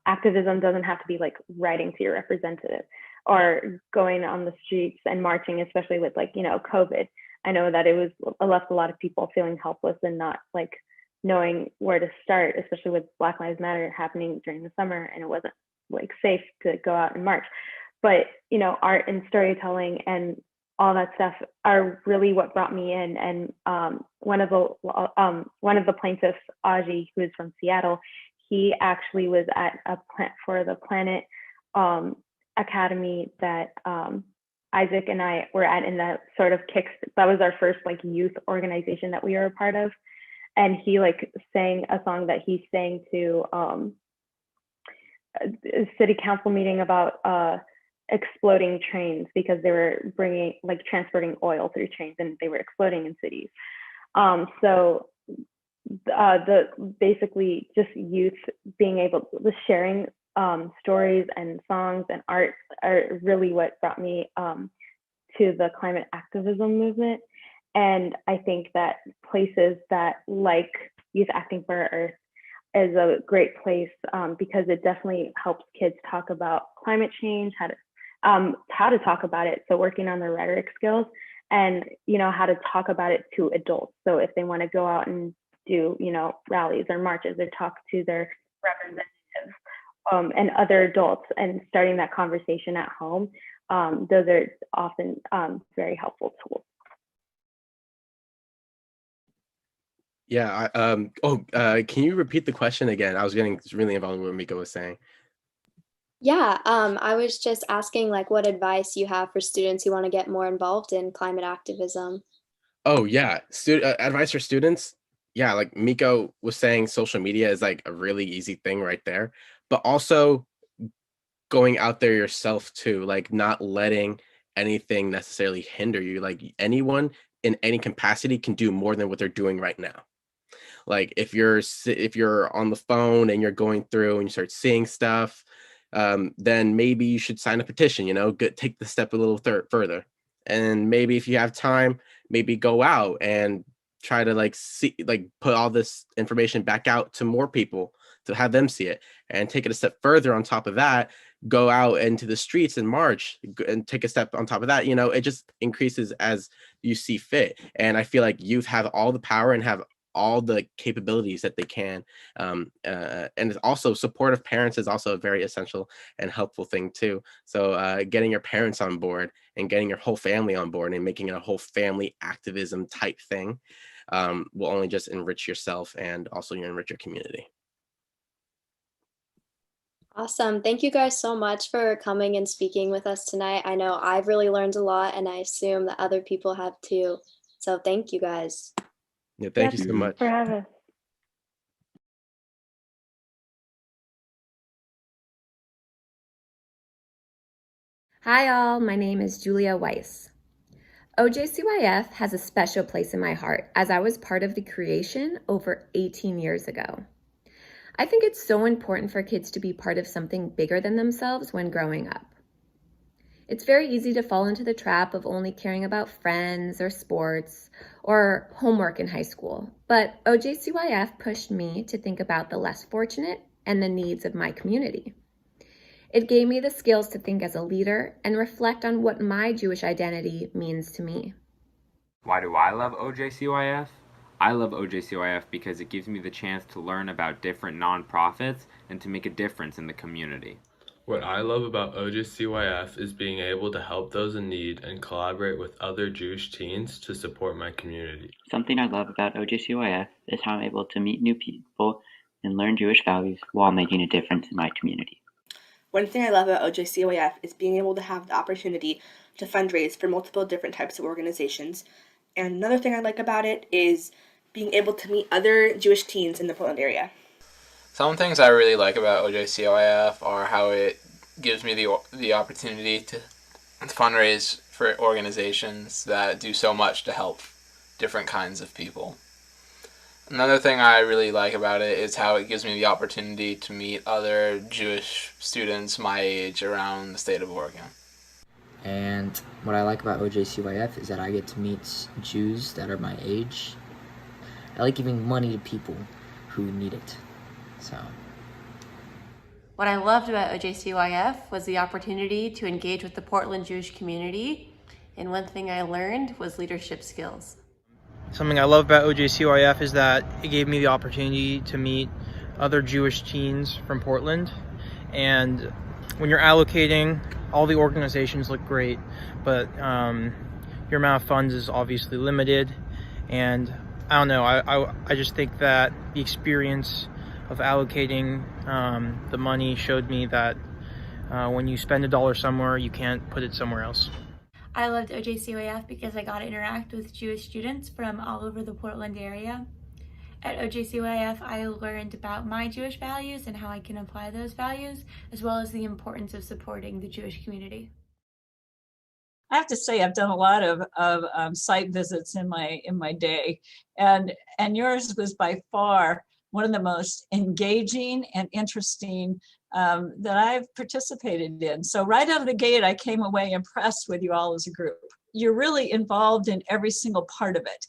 activism doesn't have to be like writing to your representative or going on the streets and marching, especially with like, COVID. I know that it left a lot of people feeling helpless and not like knowing where to start, especially with Black Lives Matter happening during the summer, and it wasn't like safe to go out and march. But art and storytelling and all that stuff are really what brought me in. And one of the plaintiffs, Aji, who is from Seattle, he actually was at for the Planet Academy that Isaac and I were at, in that sort of that was our first like youth organization that we were a part of. And he like sang a song that he sang to a city council meeting about exploding trains, because they were transporting oil through trains and they were exploding in cities. So basically just youth being able to sharing stories and songs and art are really what brought me to the climate activism movement. And I think that places that like Youth Acting for Our Earth is a great place, because it definitely helps kids talk about climate change, how to talk about it. So working on their rhetoric skills, and how to talk about it to adults. So if they want to go out and do rallies or marches, or talk to their representatives and other adults, and starting that conversation at home, those are often very helpful tools. Yeah. Can you repeat the question again? I was getting really involved with what Miko was saying. Yeah, I was just asking like what advice you have for students who want to get more involved in climate activism. Oh yeah, advice for students. Yeah, like Miko was saying, social media is like a really easy thing right there, but also going out there yourself too, like not letting anything necessarily hinder you. Like anyone in any capacity can do more than what they're doing right now. Like if you're on the phone and you're going through and you start seeing stuff, then maybe you should sign a petition, take the step a little further. And maybe if you have time, maybe go out and try to put all this information back out to more people to have them see it, and take it a step further. On top of that, go out into the streets and march and take a step on top of that. It just increases as you see fit. And I feel like youth have all the power and have all the capabilities that they can. And also supportive parents is also a very essential and helpful thing too. So getting your parents on board and getting your whole family on board and making it a whole family activism type thing will only just enrich yourself, and also enrich your community. Awesome. Thank you guys so much for coming and speaking with us tonight. I know I've really learned a lot, and I assume that other people have too. So thank you guys. Yeah, thank you so much for having us. Hi all, my name is Julia Weiss. OJCYF has a special place in my heart as I was part of the creation over 18 years ago. I think it's so important for kids to be part of something bigger than themselves when growing up. It's very easy to fall into the trap of only caring about friends or sports or homework in high school, but OJCYF pushed me to think about the less fortunate and the needs of my community. It gave me the skills to think as a leader and reflect on what my Jewish identity means to me. Why do I love OJCYF? I love OJCYF because it gives me the chance to learn about different nonprofits and to make a difference in the community. What I love about OJCYF is being able to help those in need and collaborate with other Jewish teens to support my community. Something I love about OJCYF is how I'm able to meet new people and learn Jewish values while making a difference in my community. One thing I love about OJCYF is being able to have the opportunity to fundraise for multiple different types of organizations. And another thing I like about it is being able to meet other Jewish teens in the Portland area. Some things I really like about OJCYF are how it gives me the opportunity to fundraise for organizations that do so much to help different kinds of people. Another thing I really like about it is how it gives me the opportunity to meet other Jewish students my age around the state of Oregon. And what I like about OJCYF is that I get to meet Jews that are my age. I like giving money to people who need it. So. What I loved about OJCYF was the opportunity to engage with the Portland Jewish community, and one thing I learned was leadership skills. Something I love about OJCYF is that it gave me the opportunity to meet other Jewish teens from Portland, and when you're allocating, all the organizations look great, but your amount of funds is obviously limited, and I don't know, I just think that the experience of allocating the money showed me that when you spend $1 somewhere, you can't put it somewhere else. I loved OJCYF because I got to interact with Jewish students from all over the Portland area. At OJCYF, I learned about my Jewish values and how I can apply those values, as well as the importance of supporting the Jewish community. I have to say I've done a lot of site visits in my day, and yours was by far one of the most engaging and interesting that I've participated in. So right out of the gate, I came away impressed with you all as a group. You're really involved in every single part of it.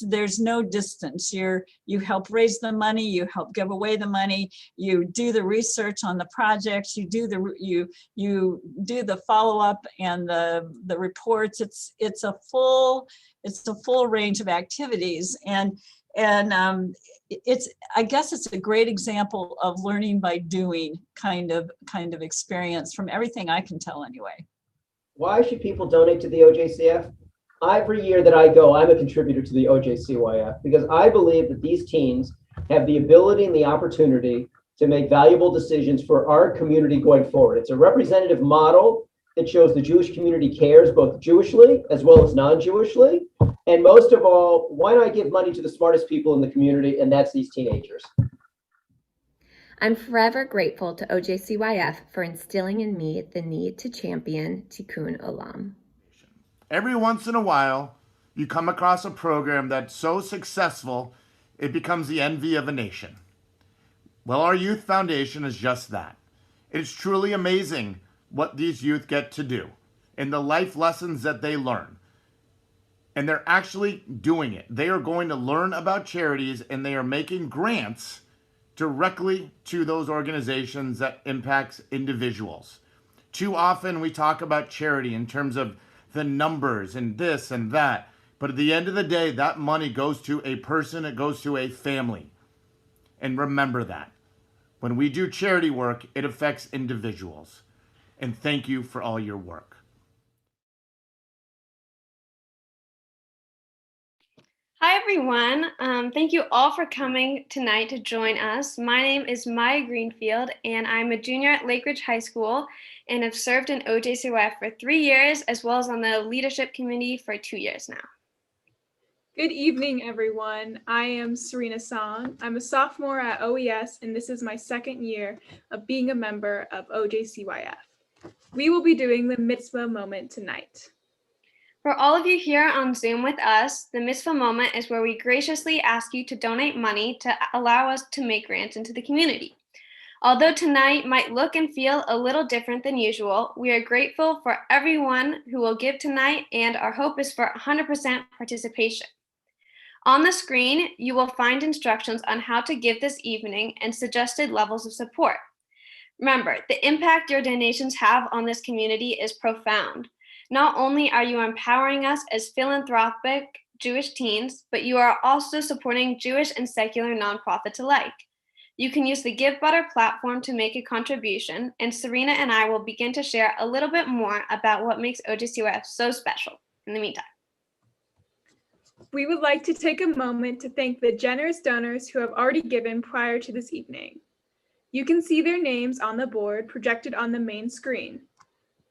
There's no distance. You help raise the money, you help give away the money, you do the research on the projects, you do the follow-up and the reports. It's a full range of activities, and I guess it's a great example of learning by doing kind of experience from everything I can tell anyway. Why should people donate to the OJCF? Every year that I go, I'm a contributor to the OJCYF because I believe that these teens have the ability and the opportunity to make valuable decisions for our community going forward. It's a representative model that shows the Jewish community cares both Jewishly as well as non-Jewishly. And most of all, why not give money to the smartest people in the community, and that's these teenagers. I'm forever grateful to OJCYF for instilling in me the need to champion Tikkun Olam. Every once in a while, you come across a program that's so successful, it becomes the envy of a nation. Well, our youth foundation is just that. It's truly amazing what these youth get to do and the life lessons that they learn. And they're actually doing it. They are going to learn about charities, and they are making grants directly to those organizations that impacts individuals. Too often we talk about charity in terms of the numbers and this and that, but at the end of the day, that money goes to a person, it goes to a family. And remember that. When we do charity work, it affects individuals. And thank you for all your work. Hi everyone, thank you all for coming tonight to join us. My name is Maya Greenfield and I'm a junior at Lake Ridge High School and have served in OJCYF for 3 years as well as on the leadership committee for 2 years now. Good evening everyone, I am Serena Song. I'm a sophomore at OES and this is my second year of being a member of OJCYF. We will be doing the mitzvah moment tonight. For all of you here on Zoom with us, the mitzvah moment is where we graciously ask you to donate money to allow us to make grants into the community. Although tonight might look and feel a little different than usual, we are grateful for everyone who will give tonight, and our hope is for 100% participation. On the screen, you will find instructions on how to give this evening and suggested levels of support. Remember, the impact your donations have on this community is profound. Not only are you empowering us as philanthropic Jewish teens, but you are also supporting Jewish and secular nonprofits alike. You can use the Give Butter platform to make a contribution, and Serena and I will begin to share a little bit more about what makes OJCYF so special in the meantime. We would like to take a moment to thank the generous donors who have already given prior to this evening. You can see their names on the board projected on the main screen.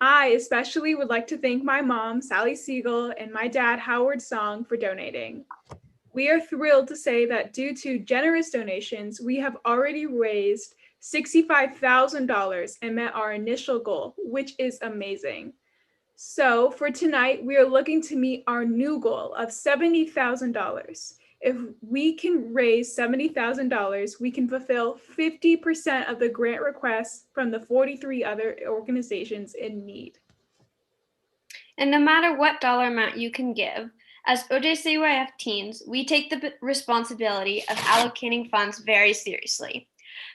I especially would like to thank my mom, Sally Siegel, and my dad, Howard Song, for donating. We are thrilled to say that due to generous donations, we have already raised $65,000 and met our initial goal, which is amazing. So for tonight, we are looking to meet our new goal of $70,000. If we can raise $70,000, we can fulfill 50% of the grant requests from the 43 other organizations in need. And no matter what dollar amount you can give, as OJCYF teens, we take the responsibility of allocating funds very seriously.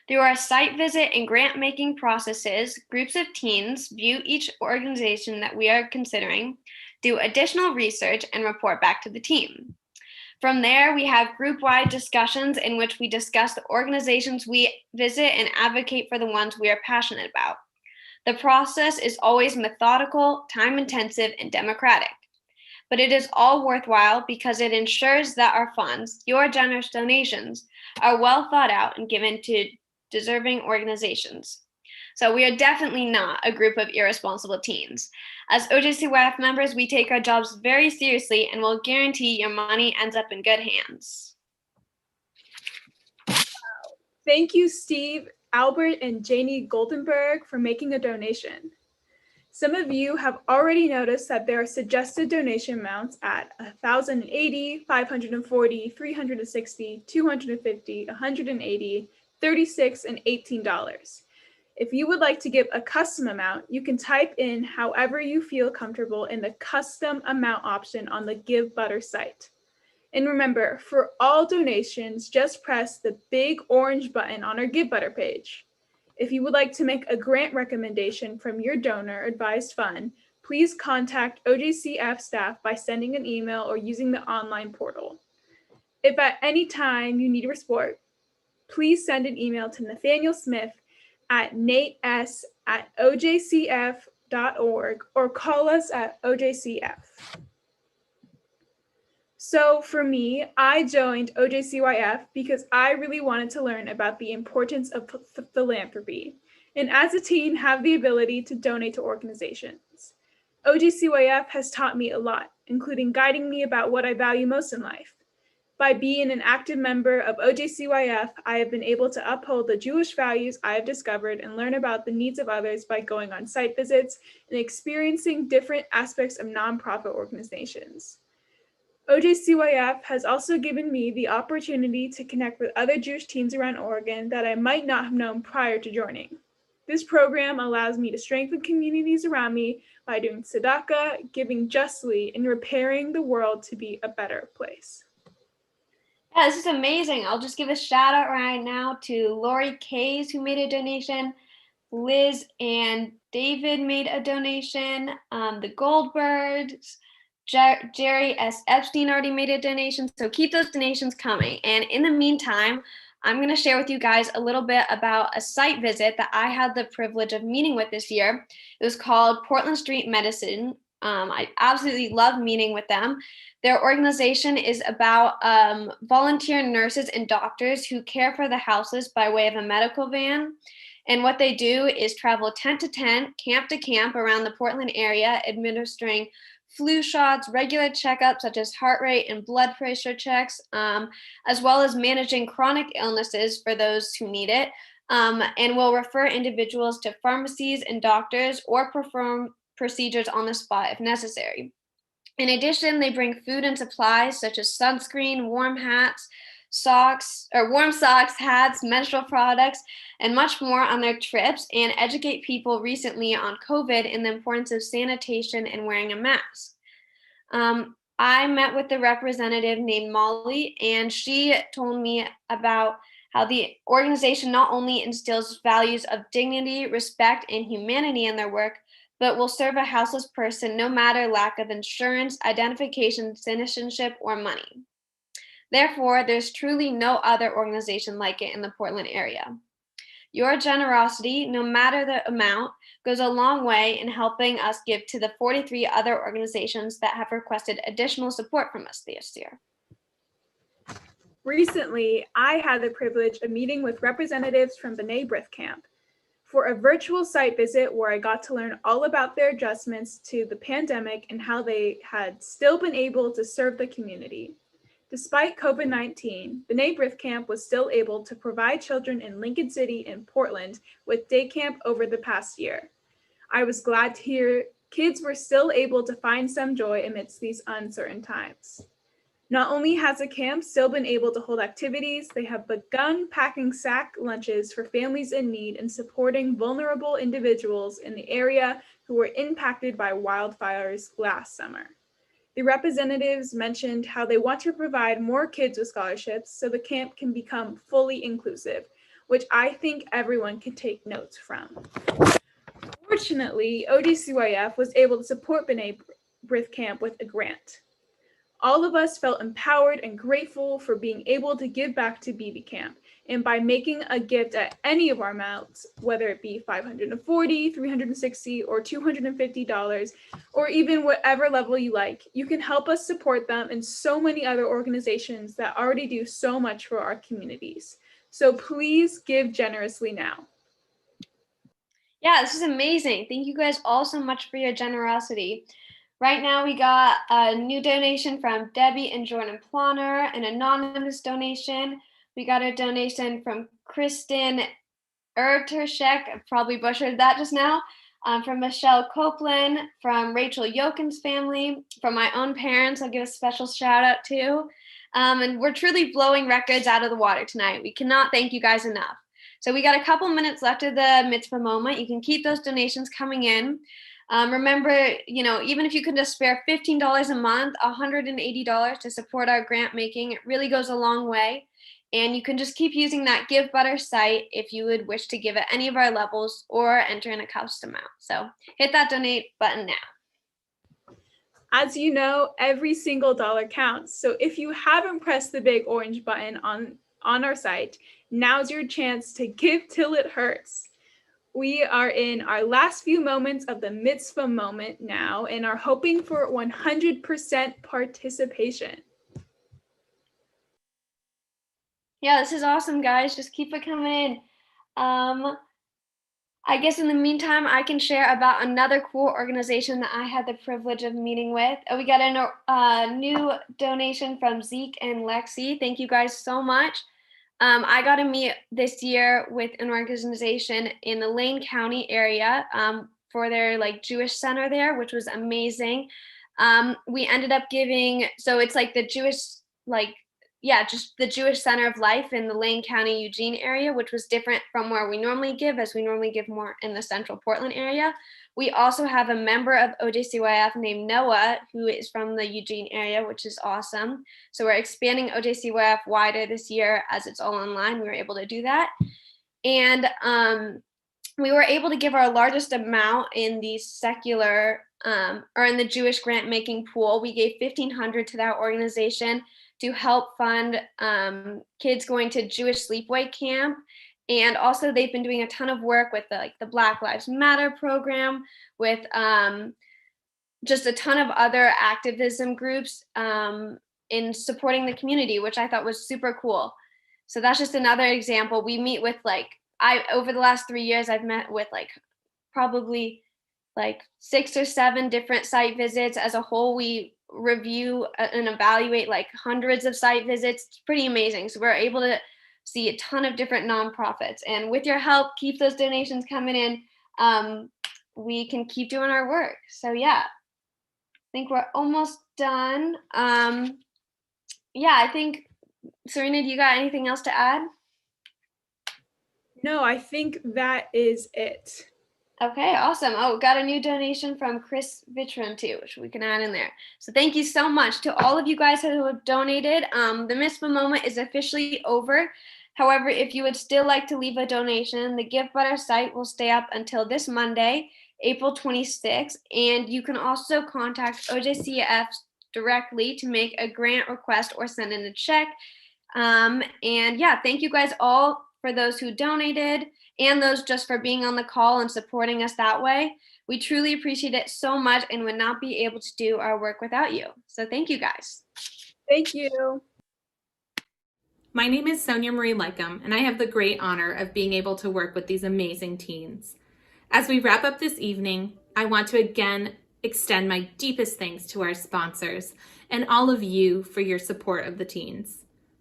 Through our site visit and grant making processes, groups of teens view each organization that we are considering, do additional research, and report back to the team. From there, we have group-wide discussions in which we discuss the organizations we visit and advocate for the ones we are passionate about. The process is always methodical, time-intensive, and democratic. But it is all worthwhile because it ensures that our funds, your generous donations, are well thought out and given to deserving organizations. So we are definitely not a group of irresponsible teens. As OJCYF members, we take our jobs very seriously and will guarantee your money ends up in good hands. Thank you, Steve, Albert, and Janie Goldenberg for making a donation. Some of you have already noticed that there are suggested donation amounts at $1,080, $540, $360, $250, $180, $36, and $18. If you would like to give a custom amount, you can type in however you feel comfortable in the custom amount option on the Give Butter site. And remember, for all donations, just press the big orange button on our Give Butter page. If you would like to make a grant recommendation from your donor advised fund, please contact OJCF staff by sending an email or using the online portal. If at any time you need support, please send an email to Nathaniel Smith at nates@ojcf.org or call us at OJCF. So for me, I joined OJCYF because I really wanted to learn about the importance of philanthropy, and as a teen have the ability to donate to organizations. OJCYF has taught me a lot, including guiding me about what I value most in life. By being an active member of OJCYF, I have been able to uphold the Jewish values I have discovered and learn about the needs of others by going on site visits and experiencing different aspects of nonprofit organizations. OJCYF has also given me the opportunity to connect with other Jewish teens around Oregon that I might not have known prior to joining. This program allows me to strengthen communities around me by doing tzedakah, giving justly, and repairing the world to be a better place. Yeah, this is amazing. I'll just give a shout out right now to Lori Kays, who made a donation. Liz and David made a donation. The Goldbergs, Jerry S. Epstein already made a donation. So keep those donations coming. And in the meantime, I'm going to share with you guys a little bit about a site visit that I had the privilege of meeting with this year. It was called Portland Street Medicine. I absolutely love meeting with them. Their organization is about volunteer nurses and doctors who care for the houses by way of a medical van. And what they do is travel tent to tent, camp to camp around the Portland area, administering flu shots, regular checkups such as heart rate and blood pressure checks, as well as managing chronic illnesses for those who need it. and will refer individuals to pharmacies and doctors or perform procedures on the spot if necessary. In addition, they bring food and supplies such as sunscreen, warm socks, hats, menstrual products, and much more on their trips, and educate people recently on COVID and the importance of sanitation and wearing a mask. I met with the representative named Molly, and she told me about how the organization not only instills values of dignity, respect, and humanity in their work, but will serve a houseless person no matter lack of insurance, identification, citizenship, or money. Therefore, there's truly no other organization like it in the Portland area. Your generosity, no matter the amount, goes a long way in helping us give to the 43 other organizations that have requested additional support from us this year. Recently, I had the privilege of meeting with representatives from B'nai B'rith Camp for a virtual site visit where I got to learn all about their adjustments to the pandemic and how they had still been able to serve the community. Despite COVID-19, B'nai B'rith Camp was still able to provide children in Lincoln City and Portland with day camp over the past year. I was glad to hear kids were still able to find some joy amidst these uncertain times. Not only has the camp still been able to hold activities, they have begun packing sack lunches for families in need and supporting vulnerable individuals in the area who were impacted by wildfires last summer. The representatives mentioned how they want to provide more kids with scholarships so the camp can become fully inclusive, which I think everyone can take notes from. Fortunately, OJCYF was able to support B'nai B'rith Camp with a grant. All of us felt empowered and grateful for being able to give back to BB Camp. And by making a gift at any of our amounts, whether it be $540, $360, or $250, or even whatever level you like, you can help us support them and so many other organizations that already do so much for our communities. So please give generously now. Yeah, this is amazing. Thank you guys all so much for your generosity. Right now, we got a new donation from Debbie and Jordan Planner, an anonymous donation. We got a donation from Kristen Ertershek, I probably butchered that just now, from Michelle Copeland, from Rachel Yokin's family, from my own parents, I'll give a special shout out to. And we're truly blowing records out of the water tonight. We cannot thank you guys enough. So we got a couple minutes left of the mitzvah moment. You can keep those donations coming in. Remember, even if you can just spare $15 a month, $180 to support our grant making, it really goes a long way. And you can just keep using that Give Butter site if you would wish to give at any of our levels or enter in a custom amount. So hit that donate button now. As you know, every single dollar counts. So if you haven't pressed the big orange button on our site, now's your chance to give till it hurts. We are in our last few moments of the mitzvah moment now and are hoping for 100% participation. Yeah, this is awesome, guys. Just keep it coming in. I guess in the meantime, I can share about another cool organization that I had the privilege of meeting with. We got a new donation from Zeke and Lexi. Thank you guys so much. I got to meet this year with an organization in the Lane County area for their Jewish center there, which was amazing. We ended up giving, so it's like the Jewish, just the Jewish Center of Life in the Lane County, Eugene area, which was different from where we normally give, as we normally give more in the central Portland area. We also have a member of OJCYF named Noah, who is from the Eugene area, which is awesome. So we're expanding OJCYF wider this year as it's all online. We were able to do that. And we were able to give our largest amount in the secular or in the Jewish grant making pool. We gave $1,500 to that organization to help fund kids going to Jewish sleepaway camp. And also they've been doing a ton of work with the Black Lives Matter program, with just a ton of other activism groups in supporting the community, which I thought was super cool. So that's just another example. We meet with over the last 3 years, I've met with probably 6 or 7 different site visits. As a whole, we review and evaluate hundreds of site visits. It's pretty amazing. So we're able to see a ton of different nonprofits. And with your help, keep those donations coming in. We can keep doing our work. So yeah, I think we're almost done. Yeah, I think, Serena, do you got anything else to add? No, I think that is it. Okay, awesome. Oh, got a new donation from Chris Vitron too, which we can add in there. So thank you so much to all of you guys who have donated. The MISPA moment is officially over. However, if you would still like to leave a donation, the gift butter site will stay up until this Monday, April 26th. And you can also contact OJCF directly to make a grant request or send in a check. And yeah, thank you guys all for those who donated and those just for being on the call and supporting us that way. We truly appreciate it so much and would not be able to do our work without you. So thank you guys. Thank you. My name is Sonia Marie Lycum, and I have the great honor of being able to work with these amazing teens. As we wrap up this evening, I want to again extend my deepest thanks to our sponsors and all of you for your support of the teens.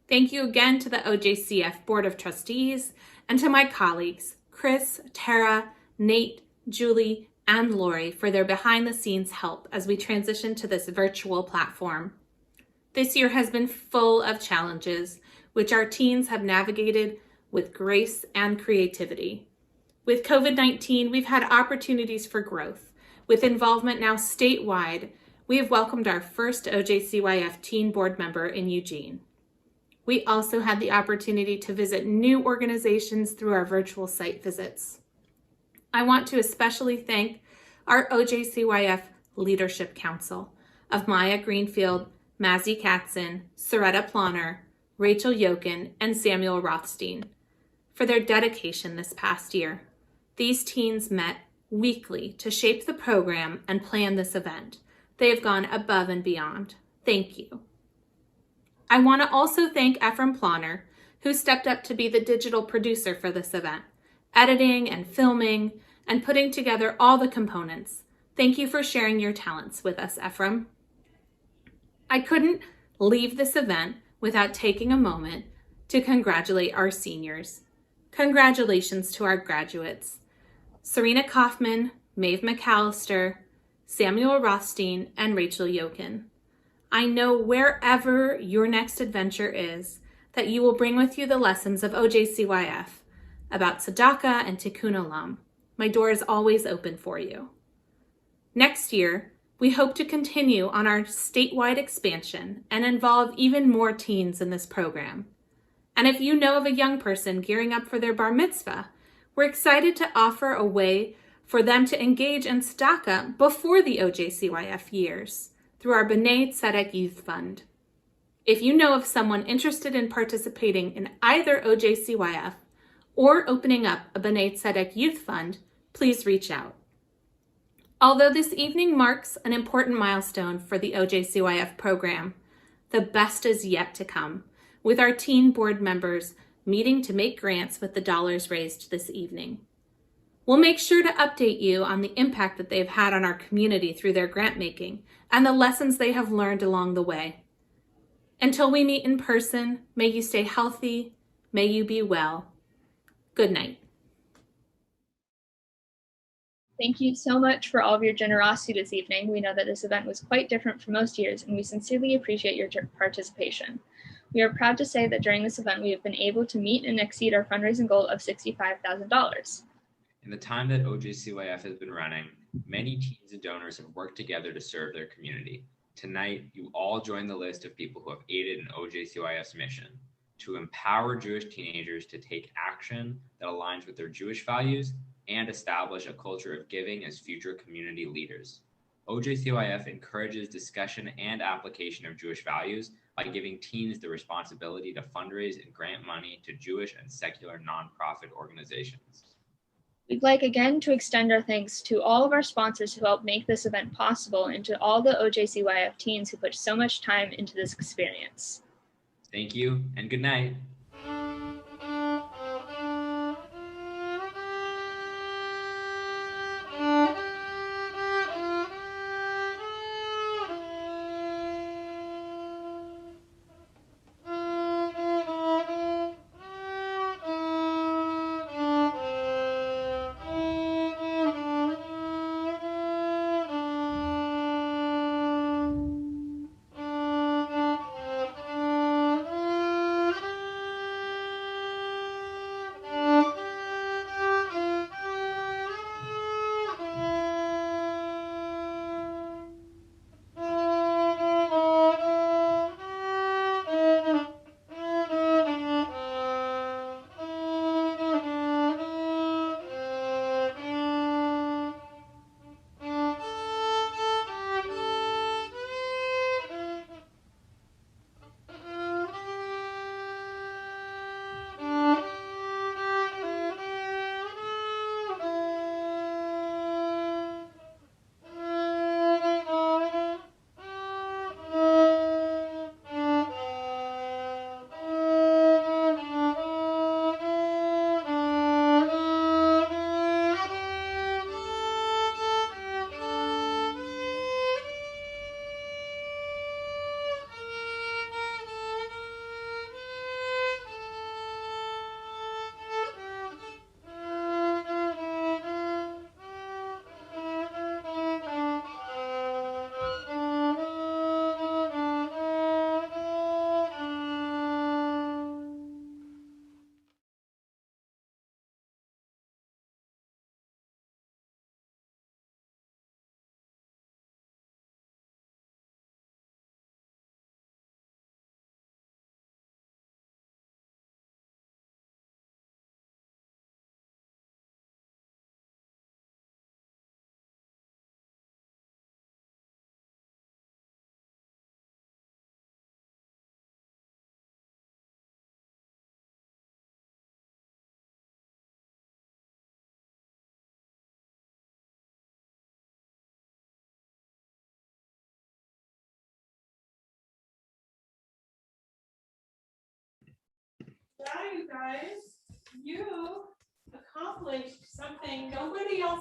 Thank you again to the OJCF Board of Trustees and to my colleagues, Chris, Tara, Nate, Julie, and Lori for their behind-the-scenes help as we transition to this virtual platform. This year has been full of challenges, which our teens have navigated with grace and creativity. With COVID-19, we've had opportunities for growth. With involvement now statewide, we have welcomed our first OJCYF teen board member in Eugene. We also had the opportunity to visit new organizations through our virtual site visits. I want to especially thank our OJCYF Leadership Council of Maya Greenfield, Mazzy Katzen, Soretta Plonner, Rachel Yokin, and Samuel Rothstein for their dedication this past year. These teens met weekly to shape the program and plan this event. They have gone above and beyond. Thank you. I want to also thank Ephraim Plonner, who stepped up to be the digital producer for this event, editing and filming and putting together all the components. Thank you for sharing your talents with us, Ephraim. I couldn't leave this event without taking a moment to congratulate our seniors. Congratulations to our graduates, Serena Kaufman, Maeve McAllister, Samuel Rothstein, and Rachel Yokin. I know wherever your next adventure is, that you will bring with you the lessons of OJCYF about tzedakah and tikkun olam. My door is always open for you. Next year, we hope to continue on our statewide expansion and involve even more teens in this program. And if you know of a young person gearing up for their bar mitzvah, we're excited to offer a way for them to engage in tzedakah before the OJCYF years through our B'nai Tzedek Youth Fund. If you know of someone interested in participating in either OJCYF or opening up a B'nai Tzedek Youth Fund, please reach out. Although this evening marks an important milestone for the OJCYF program, the best is yet to come, with our teen board members meeting to make grants with the dollars raised this evening. We'll make sure to update you on the impact that they've had on our community through their grant making and the lessons they have learned along the way. Until we meet in person, may you stay healthy, may you be well. Good night. Thank you so much for all of your generosity this evening. We know that this event was quite different from most years, and we sincerely appreciate your participation. We are proud to say that during this event, we have been able to meet and exceed our fundraising goal of $65,000. In the time that OJCYF has been running, many teens and donors have worked together to serve their community. Tonight, you all join the list of people who have aided in OJCYF's mission to empower Jewish teenagers to take action that aligns with their Jewish values and establish a culture of giving as future community leaders. OJCYF encourages discussion and application of Jewish values by giving teens the responsibility to fundraise and grant money to Jewish and secular nonprofit organizations. We'd like again to extend our thanks to all of our sponsors who helped make this event possible and to all the OJCYF teens who put so much time into this experience. Thank you and good night. Yeah, you guys, you accomplished something nobody else